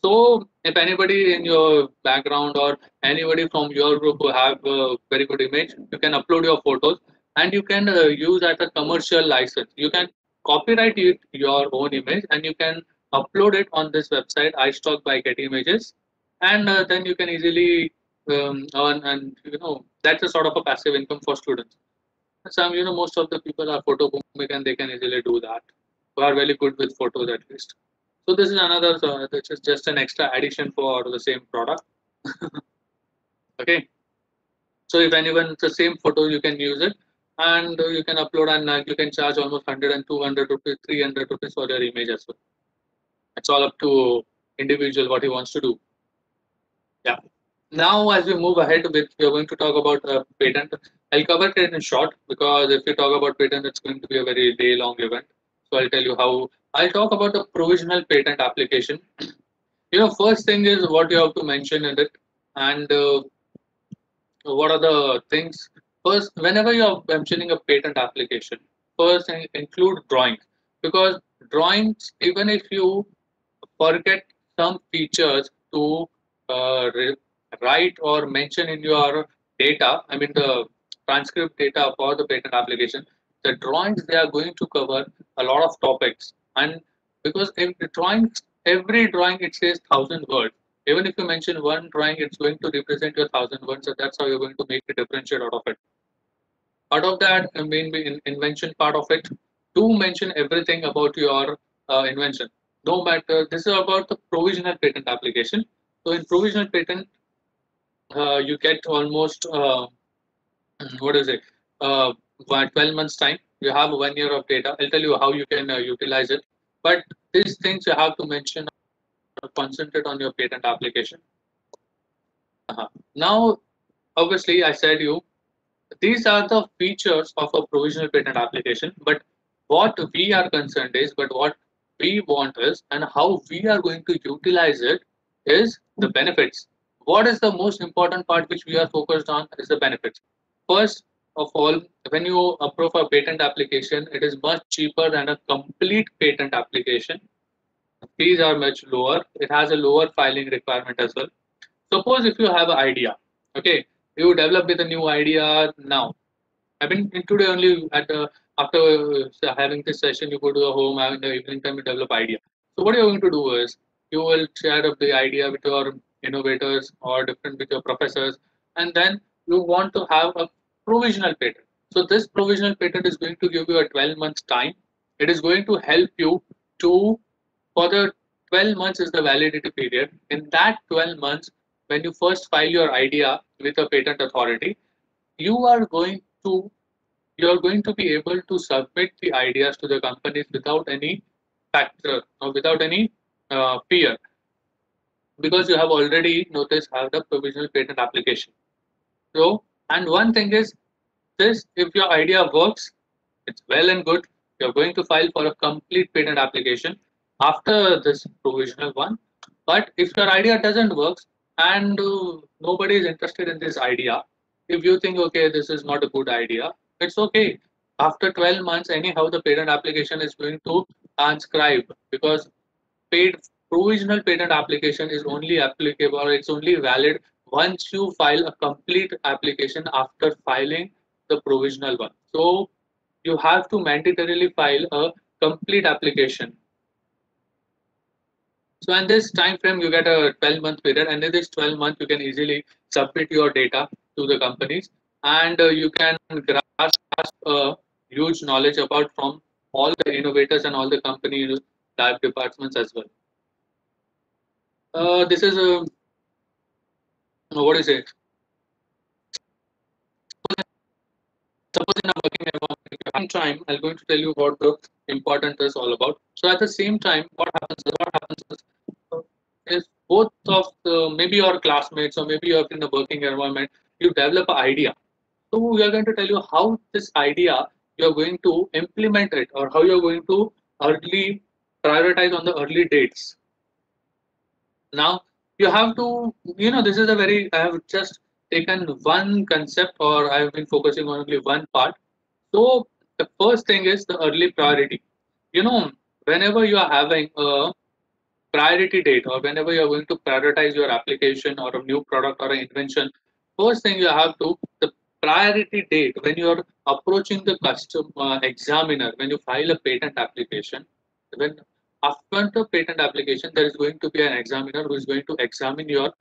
So if anybody in your background or anybody from your group who have a very good image, you can upload your photos and you can use as a commercial license. You can copyright it, your own image, and you can upload it on this website iStock by Getty Images, and then you can easily earn, and that's a sort of a passive income for students. Some most of the people are photo booming and they can easily do that. Who are very good with photos at least. So this is another, this is just an extra addition for the same product. Okay. So if anyone, it's the same photo, you can use it and you can upload, and you can charge almost 100 and 200 rupees, 300 rupees for your image as well. It's all up to individual what he wants to do. Yeah. Now, as we move ahead with, we are going to talk about patent. I'll cover it in short because if we talk about patent, it's going to be a very day-long event. So I'll tell you how. I'll talk about the provisional patent application. First thing is what you have to mention in it, and what are the things. First, whenever you are mentioning a patent application, first include drawings, because drawings, even if you forget some features to write or mention in your data, I mean the transcript data for the patent application, the drawings, they are going to cover a lot of topics. And because if the drawings, every drawing, it says 1,000 words. Even if you mention one drawing, it's going to represent your 1,000 words. So that's how you're going to make a differentiate out of it. Out of that, I mean, invention part of it, do mention everything about your invention. No matter, this is about the provisional patent application. So in provisional patent, you get almost what is it? 12 months time. You have 1 year of data. I'll tell you how you can utilize it. But these things you have to mention or concentrate on your patent application. Now, obviously, I said you these are the features of a provisional patent application. But what we are concerned is, but what we want is, and how we are going to utilize it is the benefits. What is the most important part which we are focused on is the benefits. First of all, when you approve a patent application, it is much cheaper than a complete patent application. Fees are much lower. It has a lower filing requirement as well. Suppose if you have an idea, okay, you develop with a new idea now. I mean, in today only after having this session, you go to the home, having the evening time, you develop idea. So what you're going to do is you will share up the idea with your innovators or different with your professors, and then you want to have a provisional patent. So this provisional patent is going to give you a 12 months time. It is going to help you to, for the 12 months is the validity period. In that 12 months, when you first file your idea with a patent authority, you are going to be able to submit the ideas to the companies without any factor or without any fear, because you have already noticed have the provisional patent application. So, and one thing is this: if your idea works, it's well and good. You're going to file for a complete patent application after this provisional one. But if your idea doesn't work and nobody is interested in this idea, if you think, okay, this is not a good idea, it's okay. After 12 months, anyhow, the patent application is going to unscribe, because paid provisional patent application is only applicable, or it's only valid once you file a complete application after filing the provisional one. So you have to mandatorily file a complete application. So in this time frame, you get a 12-month period, and in this 12 months, you can easily submit your data to the companies, and you can grasp a huge knowledge about from all the innovators and all the company lab departments as well. This is a what is it? Suppose in a working environment, at the same time, I'm going to tell you what the important is all about. So at the same time, what happens is both of the, maybe your classmates or maybe you're in a working environment, you develop an idea. So we are going to tell you how this idea you're going to implement it, or how you're going to early prioritize on the early dates. Now you have to, this is a very, I have just taken one concept, or I've been focusing on only one part. So the first thing is the early priority. Whenever you are having a priority date, or whenever you're going to prioritize your application or a new product or an invention, first thing you have to, the priority date when you're approaching the customer examiner, when you file a patent application, when after the patent application, there is going to be an examiner who is going to examine your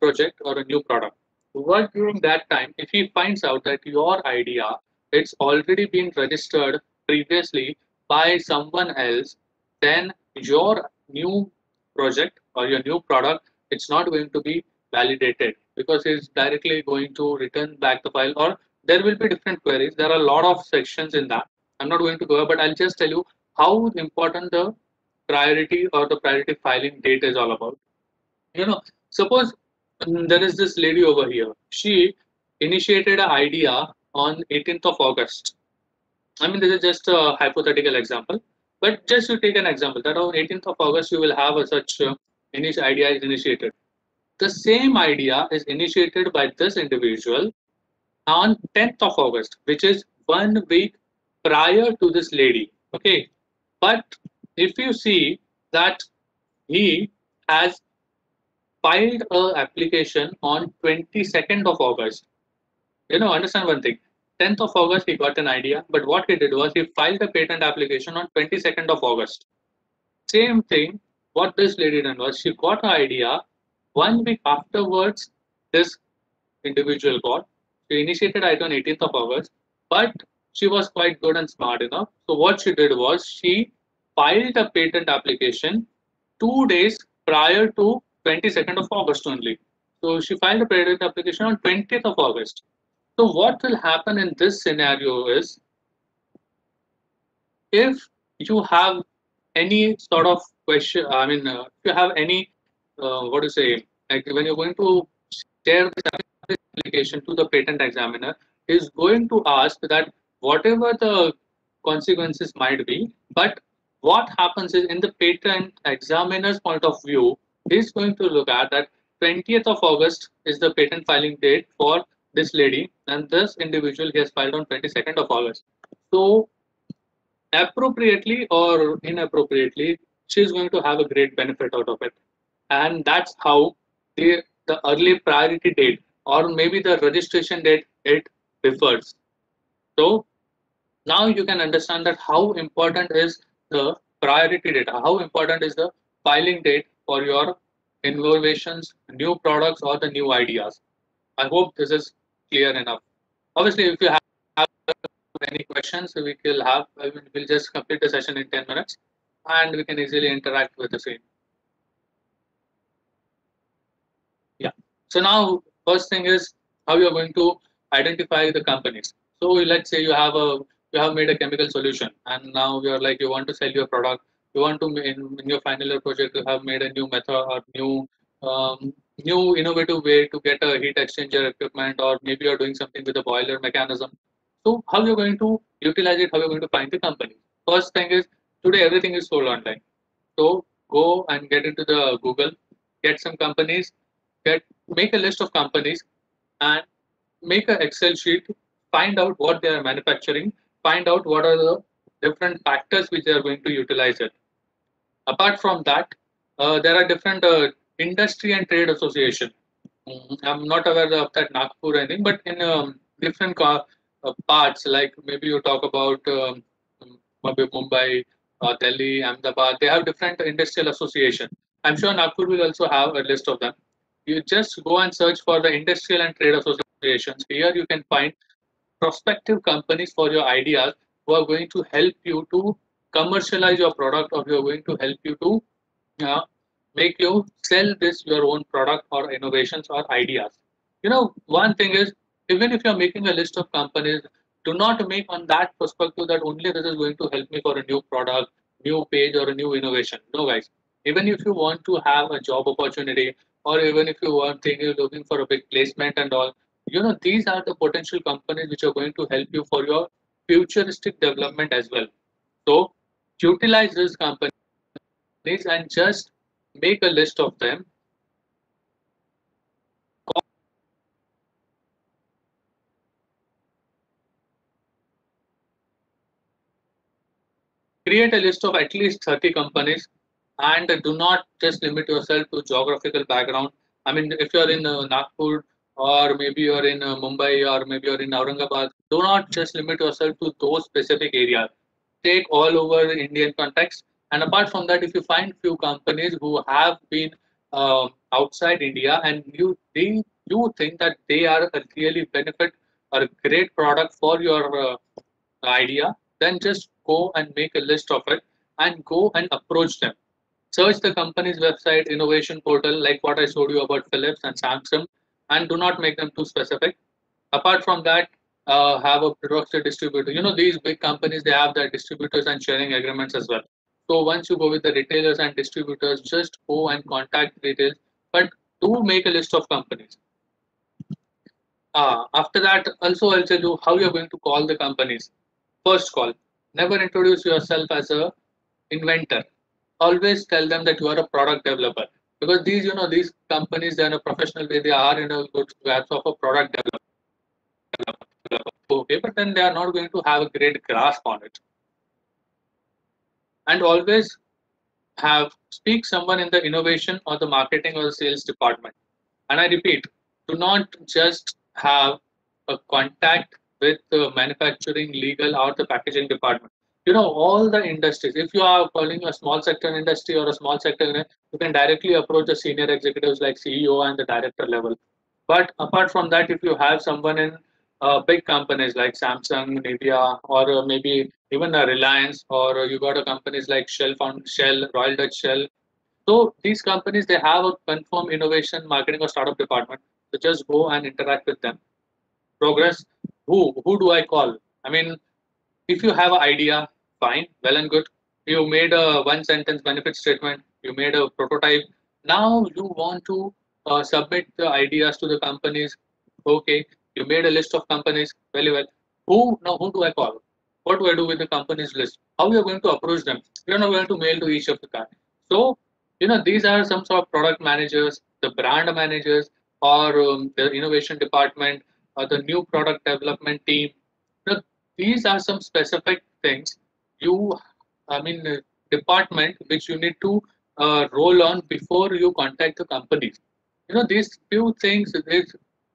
project or a new product. What during that time, if he finds out that your idea it's already been registered previously by someone else, then your new project or your new product it's not going to be validated because it's directly going to return back the file, or there will be different queries. There are a lot of sections in that. I'm not going to go, but I'll just tell you how important the priority or the priority filing date is all about. Suppose there is this lady over here. She initiated an idea on 18th of August. I mean, this is just a hypothetical example, but just to take an example that on 18th of August you will have a such idea is initiated. The same idea is initiated by this individual on 10th of August, which is 1 week prior to this lady. Okay, but if you see that he has filed a application on 22nd of August. Understand one thing. 10th of August, he got an idea, but what he did was he filed a patent application on 22nd of August. Same thing, what this lady done was she got an idea 1 week afterwards, this individual got. She initiated it on 18th of August, but she was quite good and smart enough. So what she did was she filed a patent application 2 days prior to 22nd of August only. So she filed a patent application on 20th of August. So what will happen in this scenario is if you have any sort of question, I mean, if you have any, what to say, like when you're going to share this application to the patent examiner, is going to ask that whatever the consequences might be, but what happens is in the patent examiner's point of view, he's going to look at that 20th of August is the patent filing date for this lady, and this individual he has filed on 22nd of August. So appropriately or inappropriately, she's going to have a great benefit out of it. And that's how the early priority date or maybe the registration date it differs. So now you can understand that how important is the priority date, how important is the filing date for your innovations, new products, or the new ideas. I hope this is clear enough. Obviously, if you have any questions, we'll just complete the session in 10 minutes and we can easily interact with the same. Yeah. So now, first thing is how you're going to identify the companies. So let's say you have made a chemical solution and now you're like you want to sell your product. You want to in your final year project you have made a new method or new innovative way to get a heat exchanger equipment, or maybe you're doing something with a boiler mechanism. So how you're going to utilize it, how you're going to find the company. First thing is today everything is sold online. So go and get into the Google, get some companies, make a list of companies and make an Excel sheet, find out what they are manufacturing, find out what are the different factors which they are going to utilize it. Apart from that, there are different industry and trade association. I'm not aware of that Nagpur or anything, but in different parts, like maybe you talk about maybe Mumbai, Delhi, Ahmedabad, they have different industrial association. I'm sure Nagpur will also have a list of them. You just go and search for the industrial and trade associations. Here you can find prospective companies for your ideas who are going to help you to commercialize your product, or who are going to help you to make you sell this your own product or innovations or ideas. One thing is, even if you're making a list of companies, do not make on that perspective that only this is going to help me for a new product, new page, or a new innovation. No, guys. Even if you want to have a job opportunity, or even if you want thinking looking for a big placement and all, these are the potential companies which are going to help you for your futuristic development as well. So utilize these companies and just make a list of them. Create a list of at least 30 companies and do not just limit yourself to geographical background. I mean, if you're in Nagpur, or maybe you're in Mumbai, or maybe you're in Aurangabad, do not just limit yourself to those specific areas. Take all over the Indian context. And apart from that, if you find few companies who have been outside India, and you think that they are a really benefit or a great product for your idea, then just go and make a list of it and go and approach them. Search the company's website, innovation portal, like what I showed you about Philips and Samsung, and do not make them too specific. Apart from that, have a production distributor. You know, these big companies, they have their distributors and sharing agreements as well. So once you go with the retailers and distributors, just go and contact retailers, but do make a list of companies. After that, also I'll tell you how you're going to call the companies. First call, never introduce yourself as a inventor. Always tell them that you are a product developer, because these companies, they're in a professional way, they are in a good grasp of a product developer. Okay, but then they are not going to have a great grasp on it. And always have speak someone in the innovation or the marketing or the sales department. And I repeat, do not just have a contact with the manufacturing, legal, or the packaging department. You know, all the industries, if you are calling a small sector industry or a small sector, you can directly approach the senior executives like CEO and the director level. But apart from that, if you have someone in big companies like Samsung, Nvidia, or maybe even a Reliance, or you got a companies like Shell, Royal Dutch Shell. So these companies, they have a confirmed innovation, marketing, or startup department. So just go and interact with them. Progress. Who do I call? I mean, if you have an idea, fine, well and good. You made a one sentence benefit statement. You made a prototype. Now you want to submit the ideas to the companies. Okay, you made a list of companies. Very well. Who do I call? What do I do with the companies list? How you are going to approach them? You're not going to mail to each of the guys. So these are some sort of product managers, the brand managers, or the innovation department, or the new product development team. You know, these are some specific things you, I mean, department which you need to roll on before you contact the companies. These few things,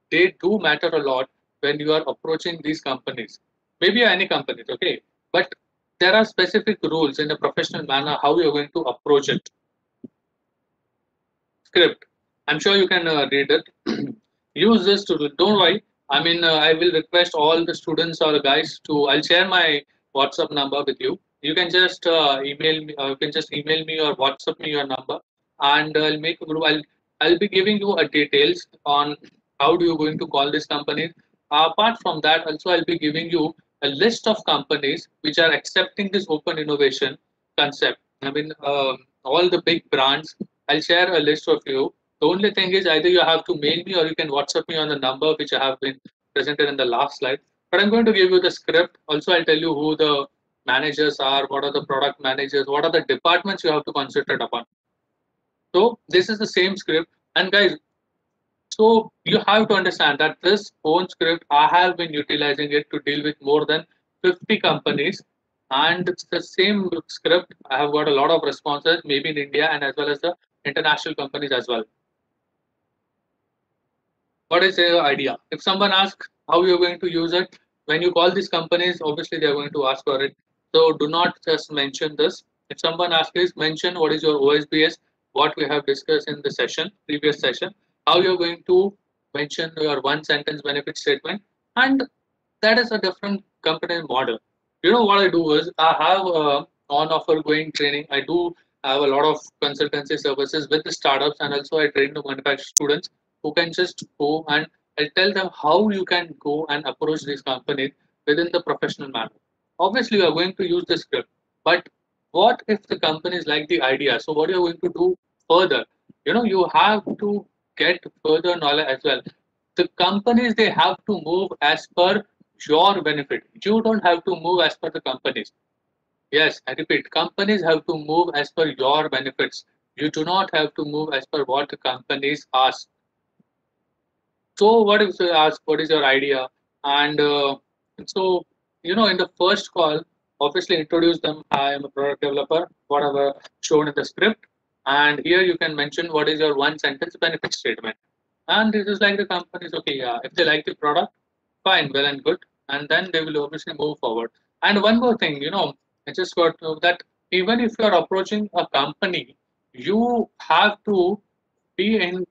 they do matter a lot when you are approaching these companies. Maybe any companies, okay, but there are specific rules in a professional manner how you're going to approach it. Script. I'm sure you can read it. Use this to do. Don't worry. I mean, I will request all the students or guys to. I'll share my WhatsApp number with you. You can just email me. You can just email me or WhatsApp me your number, and I'll make a group. I'll be giving you a details on how do you going to call this company. Apart from that, also I'll be giving you a list of companies which are accepting this open innovation concept. I mean, all the big brands. I'll share a list of you. The only thing is either you have to mail me or you can WhatsApp me on the number which I have been presented in the last slide. But I'm going to give you the script. Also, I'll tell you who the managers are, what are the product managers, what are the departments you have to concentrate upon. So this is the same script. And guys, so you have to understand that this own script, I have been utilizing it to deal with more than 50 companies. And it's the same script. I have got a lot of responses, maybe in India and as well as the international companies as well. What is the idea? If someone asks how you're going to use it, when you call these companies, obviously they're going to ask for it. So do not just mention this. If someone asks, mention what is your OSBS, what we have discussed in the previous session, how you're going to mention your one sentence benefit statement, and that is a different company model. What I do is I have on offer going training. I do have a lot of consultancy services with the startups, and also I train the manufacturing students who can just go and I'll tell them how you can go and approach these companies within the professional manner. Obviously, you are going to use the script, but what if the companies like the idea? So, what you're going to do further? You have to get further knowledge as well. The companies, they have to move as per your benefit. You don't have to move as per the companies. Yes, I repeat, companies have to move as per your benefits. You do not have to move as per what the companies ask. So what if they ask, what is your idea? And so, in the first call, obviously introduce them. I am a product developer, whatever shown in the script. And here you can mention what is your one sentence benefit statement. And this is like the companies, okay, yeah, if they like the product, fine, well and good. And then they will obviously move forward. And one more thing, I just got to know that even if you're approaching a company, you have to be in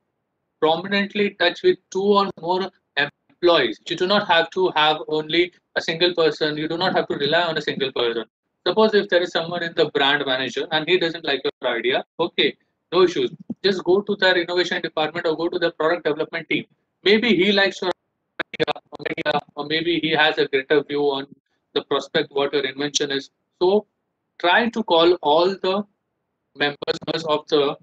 prominently touch with two or more employees. You do not have to have only a single person. You do not have to rely on a single person. Suppose if there is someone in the brand manager and he doesn't like your idea, okay, no issues. Just go to their innovation department or go to the product development team. Maybe he likes your idea, or maybe he has a greater view on the prospect, what your invention is. So try to call all the members of the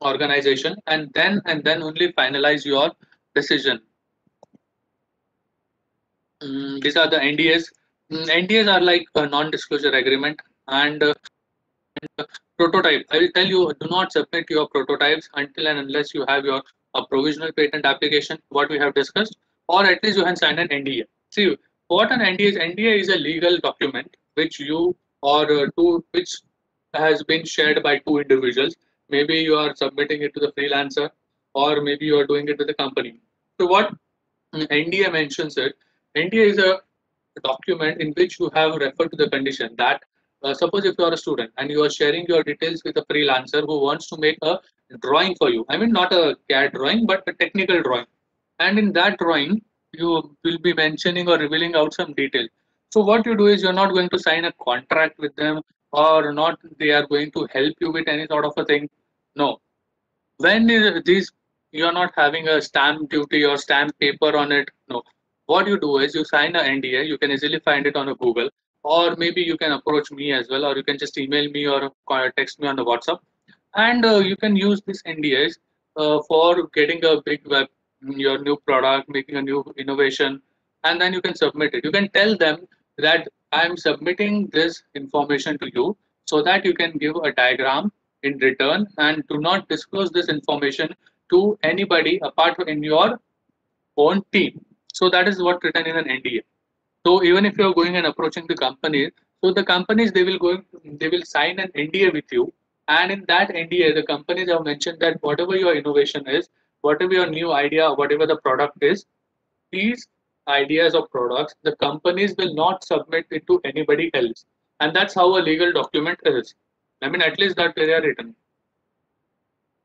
organization and then only finalize your decision. These are the NDAs. NDAs are like a non-disclosure agreement and prototype. I will tell you, do not submit your prototypes until and unless you have your provisional patent application, what we have discussed, or at least you can sign an NDA. See, what an NDA is? NDA is a legal document which you or two which has been shared by two individuals. Maybe you are submitting it to the freelancer, or maybe you are doing it with the company. So what NDA mentions it. NDA is a document in which you have referred to the condition that suppose if you are a student and you are sharing your details with a freelancer who wants to make a drawing for you. I mean, not a CAD drawing, but a technical drawing. And in that drawing, you will be mentioning or revealing out some detail. So what you do is you're not going to sign a contract with them or not. They are going to help you with any sort of a thing. No, when these you are not having a stamp duty or stamp paper on it. No, what you do is you sign a NDA. You can easily find it on a Google, or maybe you can approach me as well, or you can just email me or text me on the WhatsApp, and you can use this NDAs for getting a big web your new product, making a new innovation, and then you can submit it. You can tell them that I'm submitting this information to you so that you can give a diagram in return and do not disclose this information to anybody apart from in your own team. So that is what written in an NDA. So even if you're going and approaching the companies, so the companies they will sign an NDA with you, and in that NDA the companies have mentioned that whatever your innovation is, whatever your new idea, whatever the product is, these ideas or products the companies will not submit it to anybody else, and that's how a legal document is. I mean, at least that they are written.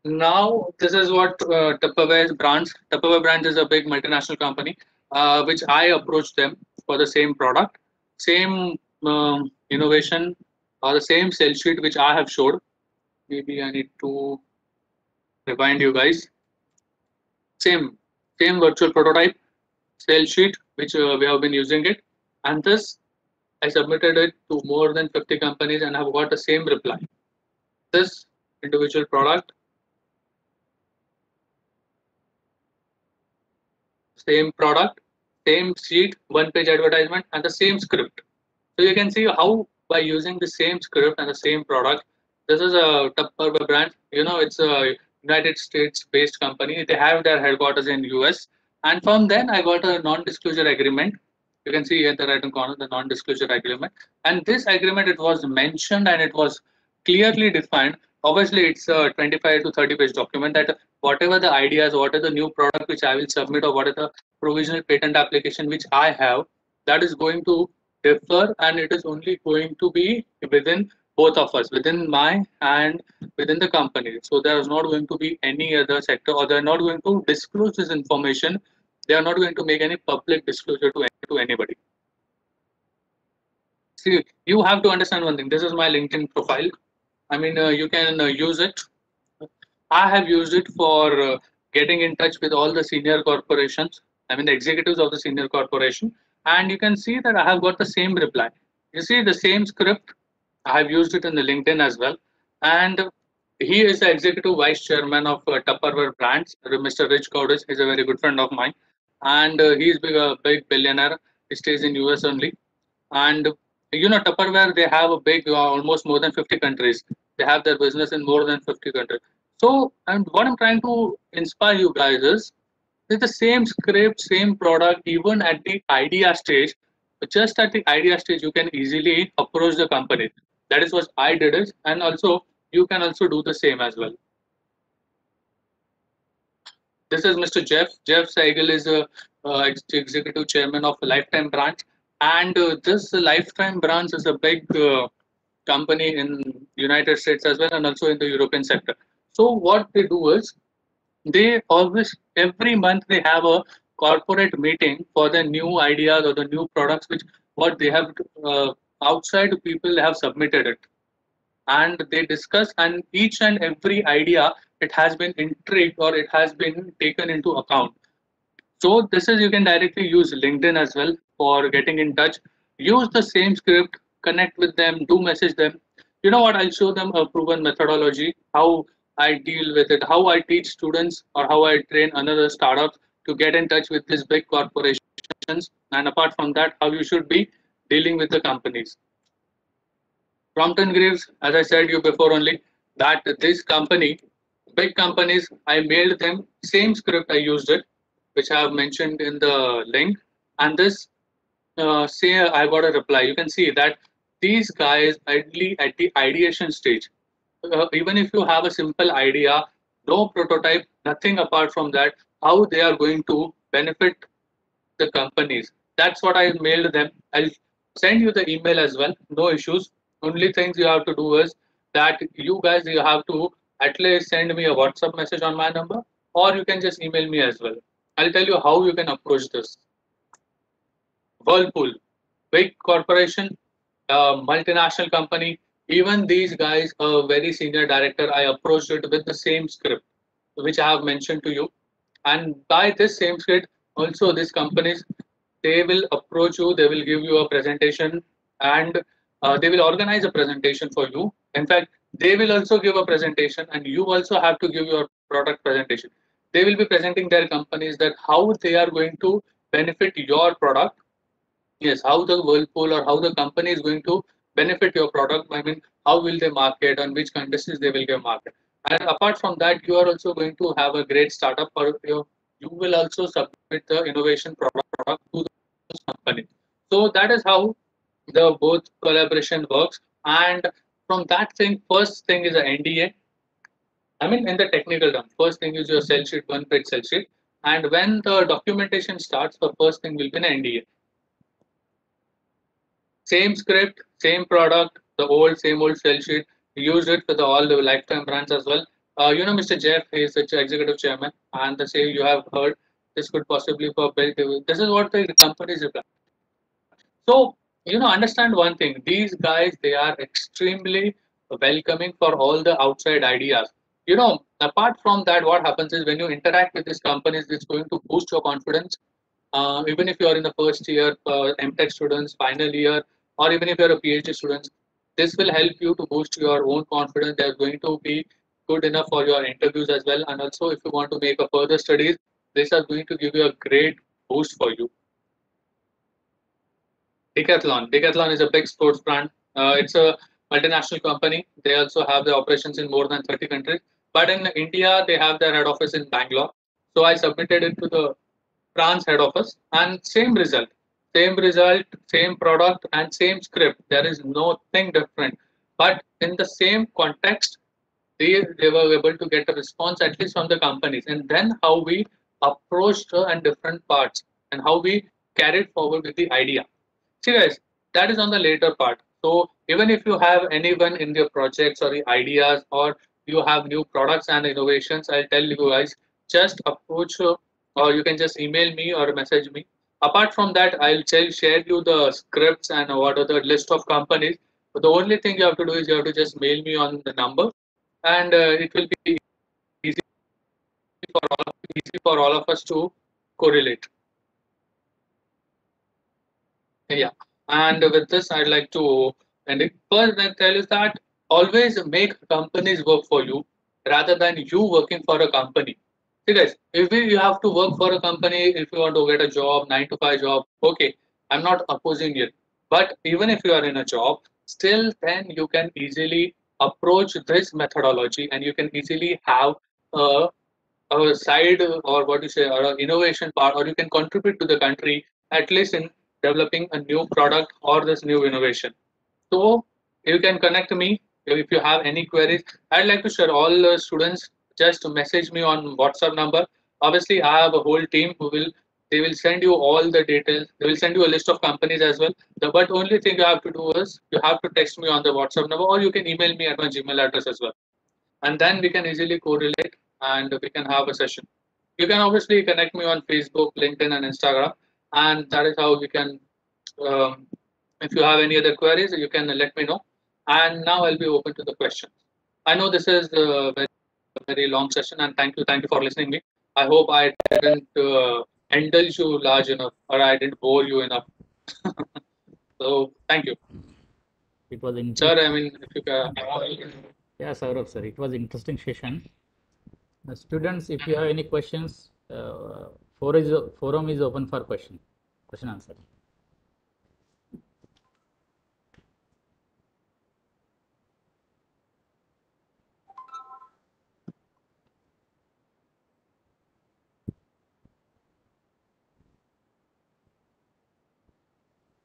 Now, this is what Tupperware brands. Tupperware brands is a big multinational company, which I approached them for the same product, same innovation, or the same sell sheet which I have showed. Maybe I need to remind you guys. Same virtual prototype, sell sheet which we have been using it, and this I submitted it to more than 50 companies and have got the same reply. This individual product, same product, same sheet, one-page advertisement, and the same script. So you can see how by using the same script and the same product, this is a Tupperware brand. It's a United States-based company. They have their headquarters in US, and from then I got a non-disclosure agreement. You can see at the right hand corner the non-disclosure agreement, and this agreement it was mentioned and it was clearly defined. Obviously, it's a 25 to 30 page document that whatever the ideas, what are the new product which I will submit, or what are the provisional patent application which I have, that is going to differ, and it is only going to be within both of us, within my and within the company. So there is not going to be any other sector, or they are not going to disclose this information. They are not going to make any public disclosure to anybody. See, you have to understand one thing. This is my LinkedIn profile. I mean, you can use it. I have used it for getting in touch with all the senior corporations. I mean, the executives of the senior corporation, and you can see that I have got the same reply. You see the same script. I have used it in the LinkedIn as well, and he is the executive vice chairman of Tupperware Brands. Mr. Rich Cowdish is a very good friend of mine, and he is a big billionaire. He stays in US only, and Tupperware they have a big almost more than 50 countries. They have their business in more than 50 countries. So, and what I'm trying to inspire you guys is with the same script, same product, even at the idea stage. Just at the idea stage, you can easily approach the company. That is what I did, is, and also you can also do the same as well. This is Mr. Jeff. Jeff Seigel is a executive chairman of Lifetime Branch, and this Lifetime Branch is a big company in United States as well, and also in the European sector. So what they do is they always every month they have a corporate meeting for the new ideas or the new products which what they have outside people have submitted it, and they discuss, and each and every idea it has been intrigued or it has been taken into account. So this is you can directly use LinkedIn as well for getting in touch. Use the same script, connect with them, do message them. You know what? I'll show them a proven methodology, how I deal with it, how I teach students or how I train another startups to get in touch with these big corporations. And apart from that, how you should be dealing with the companies. Crompton Greaves, as I said you before only, that this company, big companies, I mailed them same script I used it, which I have mentioned in the link, and this say I got a reply. You can see that these guys ideally at the ideation stage. Even if you have a simple idea, no prototype, nothing apart from that, how they are going to benefit the companies. That's what I mailed them. I'll send you the email as well. No issues. Only things you have to do is that you guys you have to at least send me a WhatsApp message on my number, or you can just email me as well. I'll tell you how you can approach this. Whirlpool, big corporation, multinational company. Even these guys, a very senior director, I approached it with the same script, which I have mentioned to you. And by this same script, also these companies, they will approach you, they will give you a presentation, and they will organize a presentation for you. In fact, they will also give a presentation, and you also have to give your product presentation. They will be presenting their companies that how they are going to benefit your product. Yes, how the Whirlpool or how the company is going to benefit your product. I mean, how will they market, on which conditions they will give market. And apart from that, you are also going to have a great startup, or you will also submit the innovation product to the company. So that is how the both collaboration works. And from that thing, first thing is an NDA. I mean, in the technical term, first thing is your sell sheet, one page sell sheet. And when the documentation starts, the first thing will be an NDA. Same script, same product, the old, same old sell sheet. We used it for all the lifetime brands as well. You know, Mr. Jeff is the executive chairman, and the same you have heard this could possibly for build. This is what the companies reply. So, you know, understand one thing. These guys, they are extremely welcoming for all the outside ideas. You know, apart from that, what happens is when you interact with these companies, it's going to boost your confidence. Even if you are in the first year, MTech students, final year, or even if you're a PhD student, this will help you to boost your own confidence. They're going to be good enough for your interviews as well. And also, if you want to make a further studies, these are going to give you a great boost for you. Decathlon. Decathlon is a big sports brand. It's a multinational company. They also have their operations in more than 30 countries. But in India, they have their head office in Bangalore. So I submitted it to the France head office, and same result, same product, and same script. There is nothing different. But in the same context, they were able to get a response at least from the companies. And then how we approached and different parts and how we carried forward with the idea. See guys, that is on the later part. So even if you have anyone in your projects or the ideas or you have new products and innovations, I'll tell you guys, just approach or you can just email me or message me. Apart from that, I'll share you the scripts and what are the list of companies. But the only thing you have to do is you have to just mail me on the number, and it will be easy for all of us to correlate. Yeah, and with this, I'd like to and it first I tell you that always make companies work for you rather than you working for a company. See guys, if you have to work for a company, if you want to get a job, 9 to 5 job, okay, I'm not opposing it. But even if you are in a job, still then you can easily approach this methodology and you can easily have a, a side or what you say or an innovation part, or you can contribute to the country at least in developing a new product or this new innovation. So you can connect me if you have any queries, I'd like to share all students just message me on WhatsApp number. Obviously, I have a whole team who will they will send you all the details. They will send you a list of companies as well. But only thing you have to do is you have to text me on the WhatsApp number, or you can email me at my Gmail address as well, and then we can easily correlate and we can have a session. You can obviously connect me on Facebook, LinkedIn, and Instagram, and that is how we can. Um, if you have any other queries, you can let me know. And now I'll be open to the questions. I know this is a very long session, and thank you for listening me. I hope I didn't indulge you large enough, or I didn't bore you enough. So thank you, It was sir. interesting. I mean, if you can. Yeah, Saurabh sir, it was interesting session. Students, if you have any questions, forum is open for question answer.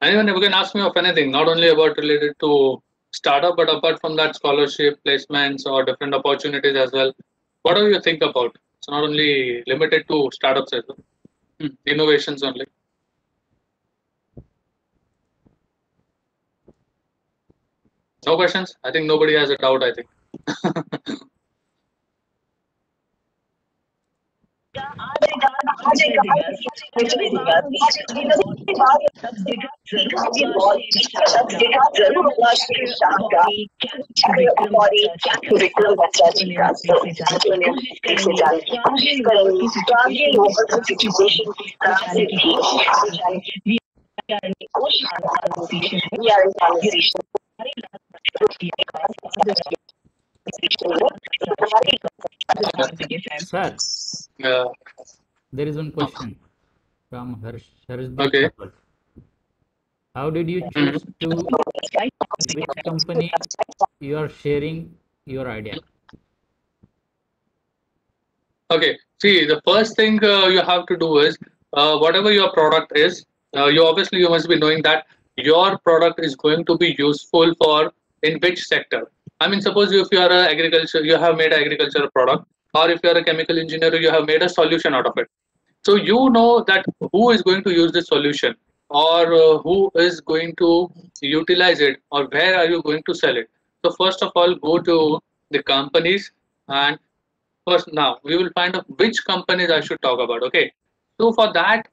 Anyone you can ask me of anything, not only about related to startup, but apart from that, scholarship, placements, or different opportunities as well. Whatever you think about. It's not only limited to startups as well. Innovations only. No questions? I think nobody has a doubt, I think. Sir, Yeah. there is one question from Harshdeep Okay. Thakur. How did you choose to which company you are sharing your idea? Okay. See, the first thing you have to do is whatever your product is, you must be knowing that your product is going to be useful for in which sector. I mean, suppose if you are a agriculture, you have made an agricultural product, or if you are a chemical engineer, you have made a solution out of it. So you know that who is going to use this solution, or who is going to utilize it, or where are you going to sell it. So first of all, go to the companies, and first now we will find out which companies I should talk about. Okay, so for that,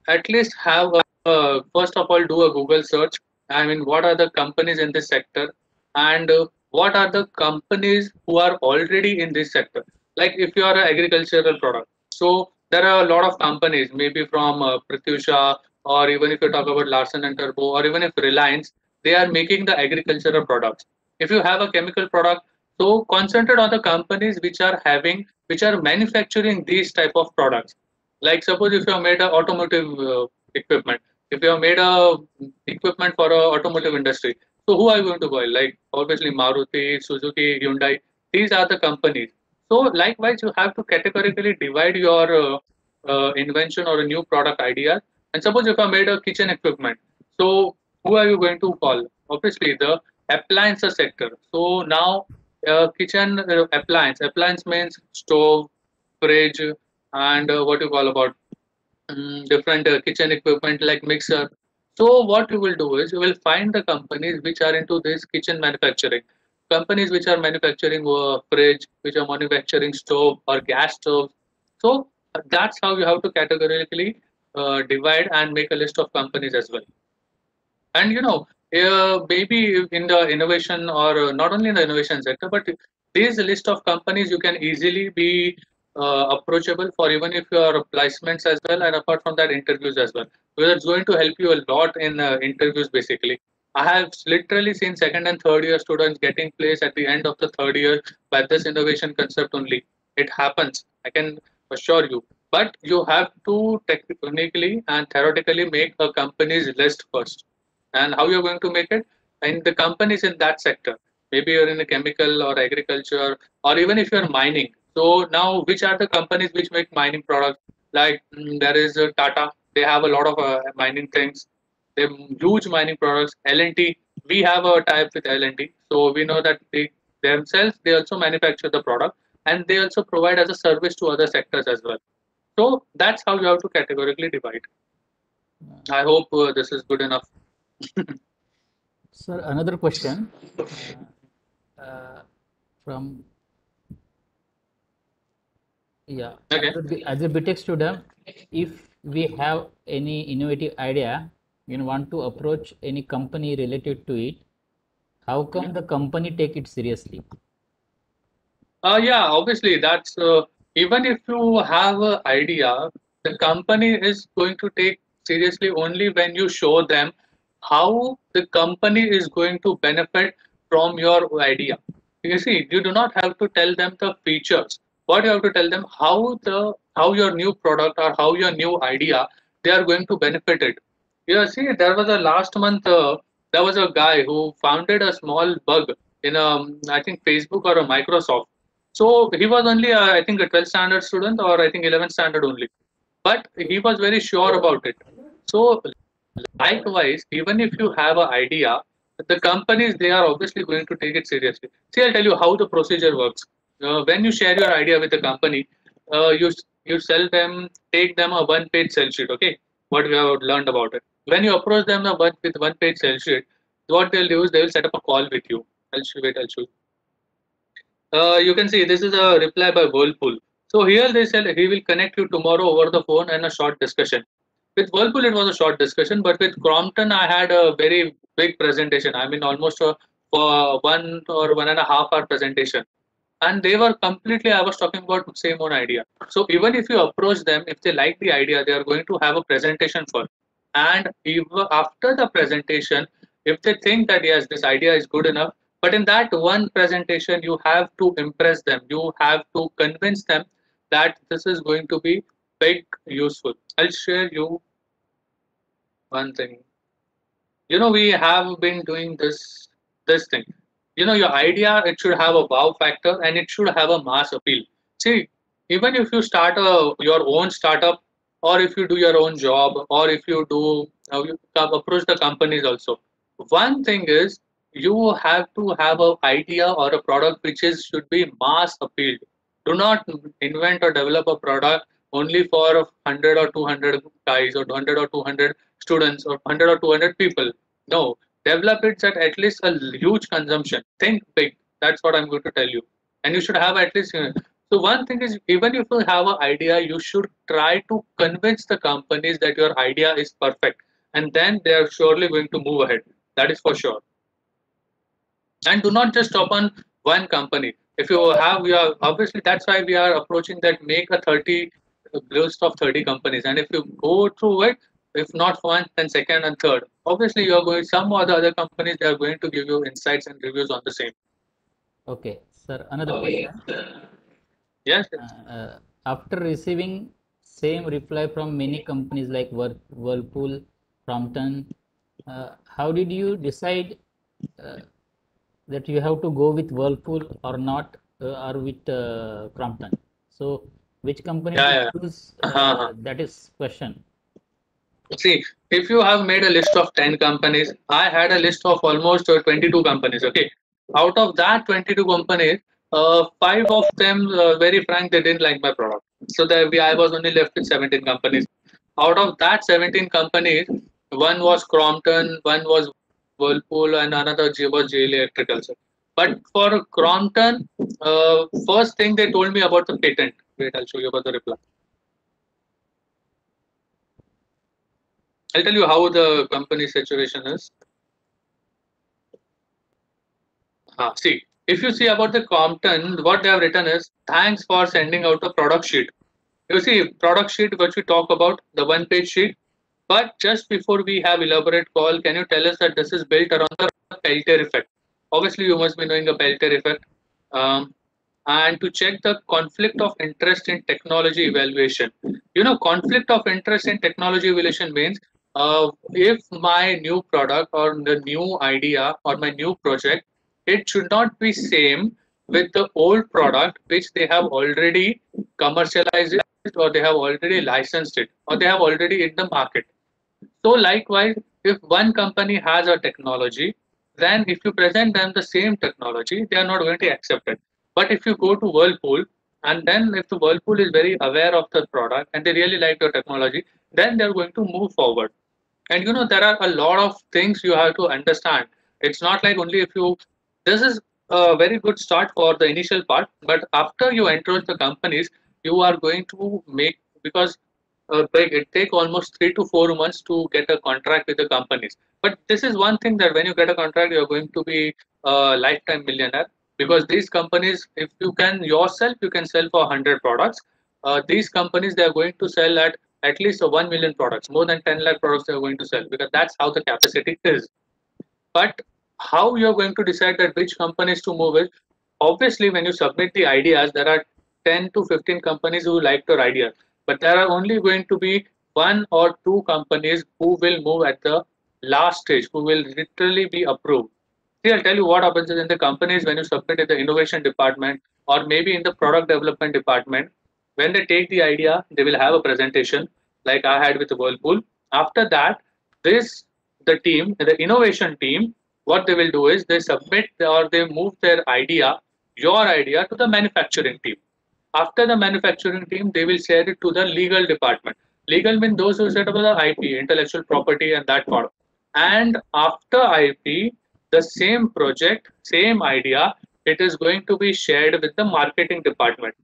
at least have first of all do a Google search. I mean, what are the companies in this sector, and what are the companies who are already in this sector. Like if you are an agricultural product, so there are a lot of companies, maybe from Pratyusha, or even if you talk about Larsen and Turbo, or even if Reliance, they are making the agricultural products. If you have a chemical product, so concentrate on the companies which are manufacturing these type of products. Like suppose if you have made a automotive equipment, if you have made a equipment for a automotive industry, so who are you going to buy? Like obviously Maruti, Suzuki, Hyundai. These are the companies. So likewise, you have to categorically divide your invention or a new product idea. And suppose if I made a kitchen equipment, so who are you going to call? Obviously the appliances sector. So now kitchen appliance means stove, fridge, and what you call about different kitchen equipment like mixer. So what you will do is you will find the companies which are into this kitchen manufacturing, companies which are manufacturing fridge, which are manufacturing stove or gas stove. So that's how you have to categorically divide and make a list of companies as well. And maybe in the innovation, or not only in the innovation sector, but these list of companies you can easily be approachable for, even if you are placements as well, and apart from that interviews as well, because it's going to help you a lot in interviews. Basically, I have literally seen second and third year students getting placed at the end of the third year by this innovation concept only. It happens, I can assure you. But you have to technically and theoretically make a company's list first. And how you're going to make it? In the companies in that sector, maybe you're in a chemical or agriculture, or even if you're mining. So now which are the companies which make mining products? Like there is Tata, they have a lot of mining things. They have huge mining products. L&T, we have a tie-up with L&D, so we know that they themselves they also manufacture the product and they also provide as a service to other sectors as well. So that's how you have to categorically divide. I hope this is good enough. Sir, another question from Okay. as a BTech student, if we have any innovative idea, you want to approach any company related to it, how come the company take it seriously? Yeah, obviously that's even if you have an idea, the company is going to take seriously only when you show them how the company is going to benefit from your idea. You see, you do not have to tell them the features. What you have to tell them how your new product or how your new idea they are going to benefit it. Yeah, see, there was a last month. There was a guy who founded a small bug in I think Facebook or a Microsoft. So he was only, I think, a 12th standard student or I think 11th standard only. But he was very sure about it. So likewise, even if you have an idea, the companies they are obviously going to take it seriously. See, I'll tell you how the procedure works. When you share your idea with the company, you sell them, take them a one-page sell sheet. Okay, what we have learned about it. When you approach them with one-page sell sheet, what they'll do is they will set up a call with you. I'll show you. You can see this is a reply by Whirlpool. So here they said he will connect you tomorrow over the phone and a short discussion. With Whirlpool, it was a short discussion, but with Crompton, I had a very big presentation. I mean, almost for 1 or 1.5 hour presentation. And they were completely, I was talking about the same own idea. So even if you approach them, if they like the idea, they are going to have a presentation first. And even after the presentation, if they think that yes, this idea is good enough, but in that one presentation, you have to impress them. You have to convince them that this is going to be big useful. I'll share you one thing. We have been doing this thing. Your idea it should have a wow factor and it should have a mass appeal. See, even if you start your own startup, or if you do your own job, or if you do you approach the companies also. One thing is you have to have an idea or a product which is should be mass appealed. Do not invent or develop a product only for 100 or 200 guys or 100 or 200 students or 100 or 200 people. No, develop it at least a huge consumption. Think big. That's what I'm going to tell you. And you should have at least. So one thing is, even if you have an idea, you should try to convince the companies that your idea is perfect, and then they are surely going to move ahead. That is for sure. And do not just stop on one company. If you have, we are obviously that's why we are approaching that. Make a 30 list of 30 companies, and if you go through it, if not one, then second and third. Obviously, you are going some or the other companies they are going to give you insights and reviews on the same. Okay, sir, another question. Yes. After receiving same reply from many companies like Whirlpool, Crompton, how did you decide that you have to go with Whirlpool or not, or with Crompton? So, which company Yeah, to choose? yeah. That is question. See, if you have made a list of 10 companies, I had a list of almost 22 companies. Okay. Out of that 22 companies, five of them, very frank, they didn't like my product. So I was only left with 17 companies. Out of that 17 companies, one was Crompton, one was Whirlpool, and another was JL Electrical. Sir. But for Crompton, first thing they told me about the patent. Wait, I'll show you about the reply. I'll tell you how the company situation is. See, if you see about the Compton, what they have written is thanks for sending out a product sheet. You see, product sheet which we talk about, the one-page sheet. But just before we have elaborate call, can you tell us that this is built around the Peltier effect? Obviously, you must be knowing the Peltier effect. And to check the conflict of interest in technology evaluation. Conflict of interest in technology evaluation means if my new product or the new idea or my new project, it should not be same with the old product which they have already commercialized it or they have already licensed it or they have already in the market. So likewise, if one company has a technology, then if you present them the same technology, they are not going to accept it. But if you go to Whirlpool, and then if the Whirlpool is very aware of the product and they really like your technology, then they're going to move forward. And there are a lot of things you have to understand. It's not like only if you, this is a very good start for the initial part, but after you enter the companies, you are going to make, because it take almost 3 to 4 months to get a contract with the companies. But this is one thing, that when you get a contract, you're going to be a lifetime millionaire, because these companies, if you can yourself, you can sell for 100 products. These companies, they are going to sell at least 1 million products, more than 10 lakh products they are going to sell, because that's how the capacity is. But how you're going to decide that which companies to move with? Obviously, when you submit the ideas, there are 10 to 15 companies who like your idea, but there are only going to be 1 or 2 companies who will move at the last stage, who will literally be approved. See, I'll tell you what happens in the companies when you submit in the innovation department or maybe in the product development department. When they take the idea, they will have a presentation like I had with Whirlpool. After that, this the team, the innovation team, what they will do is they submit or they move their idea, your idea, to the manufacturing team. After the manufacturing team, they will share it to the legal department. Legal means those who set up the IP, intellectual property, and that part. And after IP, the same project, same idea, it is going to be shared with the marketing department.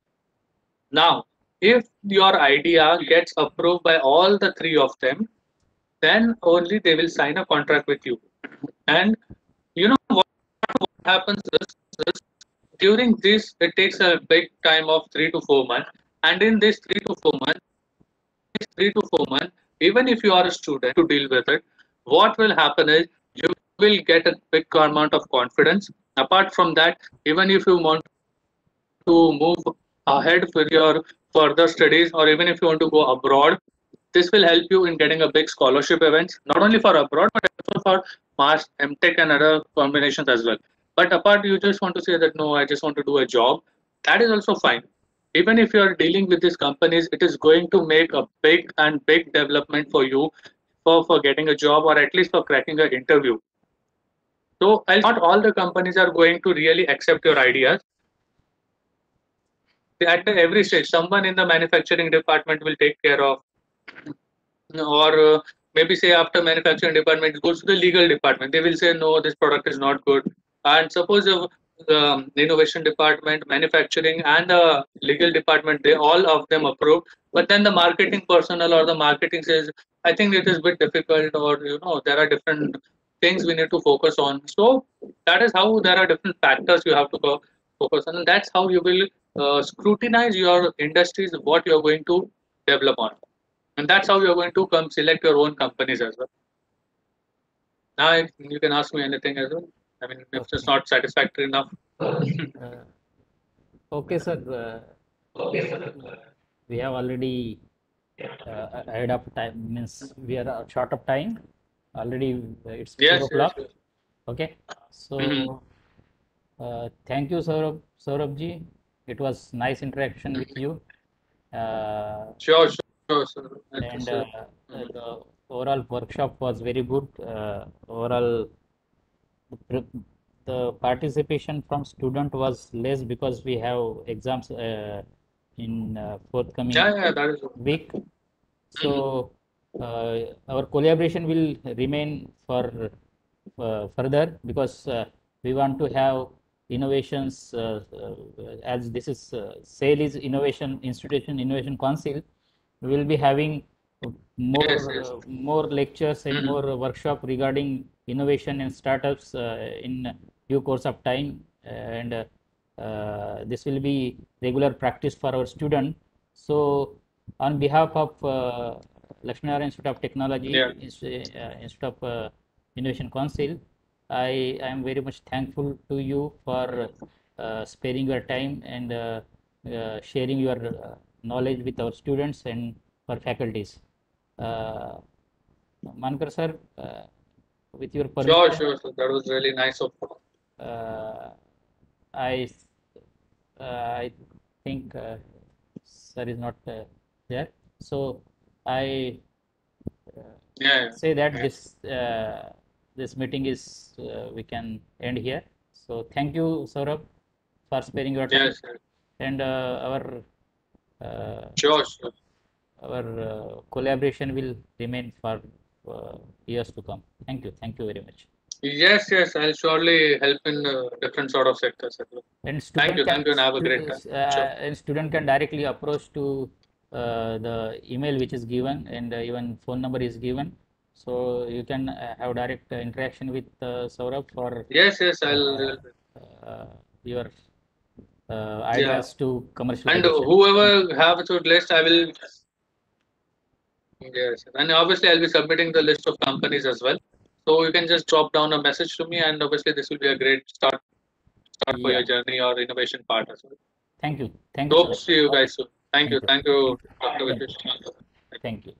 Now, if your idea gets approved by all the three of them, then only they will sign a contract with you. And what happens is, during this, it takes a big time of 3 to 4 months. And in this 3 to 4 months, even if you are a student to deal with it, what will happen is you will get a big amount of confidence. Apart from that, even if you want to move ahead with your further studies, or even if you want to go abroad, this will help you in getting a big scholarship events, not only for abroad, but also for Mass, MTech, and other combinations as well. But apart, you just want to say that no, I just want to do a job, that is also fine. Even if you are dealing with these companies, it is going to make a big development for you for getting a job, or at least for cracking an interview. So not all the companies are going to really accept your ideas. At every stage, someone in the manufacturing department will take care of, or maybe say after manufacturing department, it goes to the legal department. They will say no, this product is not good. And suppose the innovation department, manufacturing, and the legal department, they all of them approve, but then the marketing personnel or the marketing says, I think it is a bit difficult, or there are different things we need to focus on. So that is how there are different factors you have to focus on, and that's how you will scrutinize your industries, what you're going to develop on. And that's how you're going to come select your own companies as well. Now, you can ask me anything as well. I mean, if it's not satisfactory enough. Okay, sir. We have already ahead of time, means we are short of time. Already it's 4 o'clock. Yes. Okay. So thank you, Saurabh ji. It was nice interaction with you. Sure, sir. And the overall workshop was very good. Overall, the participation from student was less because we have exams in forthcoming that is week. So our collaboration will remain for further, because we want to have innovations, as this is SAIL is Innovation Institution Innovation Council. We will be having more lectures and more workshop regarding innovation and startups in due course of time, and this will be regular practice for our student. So on behalf of Lakshminarayan Institute of Technology, Institute of Innovation Council, I am very much thankful to you for sparing your time and sharing your knowledge with our students and for faculties. Mankar sir, with your permission. Sure. That was really nice of you. I think sir is not there. So I say that this this meeting is we can end here. So thank you, Saurabh, for sparing your time. Yes, sir. And Sure, sure. our collaboration will remain for years to come. Thank you. Thank you very much. Yes, yes, I'll surely help in different sort of sectors as well. And Thank you, and have a great time. Sure. and student can directly approach to the email which is given, and even phone number is given. So you can have direct interaction with Saurabh for Yes, yes, I'll. your Yeah. ideas to And commercialization. whoever have a list, I will. Yes, and obviously I'll be submitting the list of companies as well. So you can just drop down a message to me, and obviously this will be a great start for Yeah. your journey or innovation part as well. Thank you. Thank you, Hope to Saurabh. see you guys soon. Thank you, Thank you. Dr. Thank you. Vikesh. Thank you.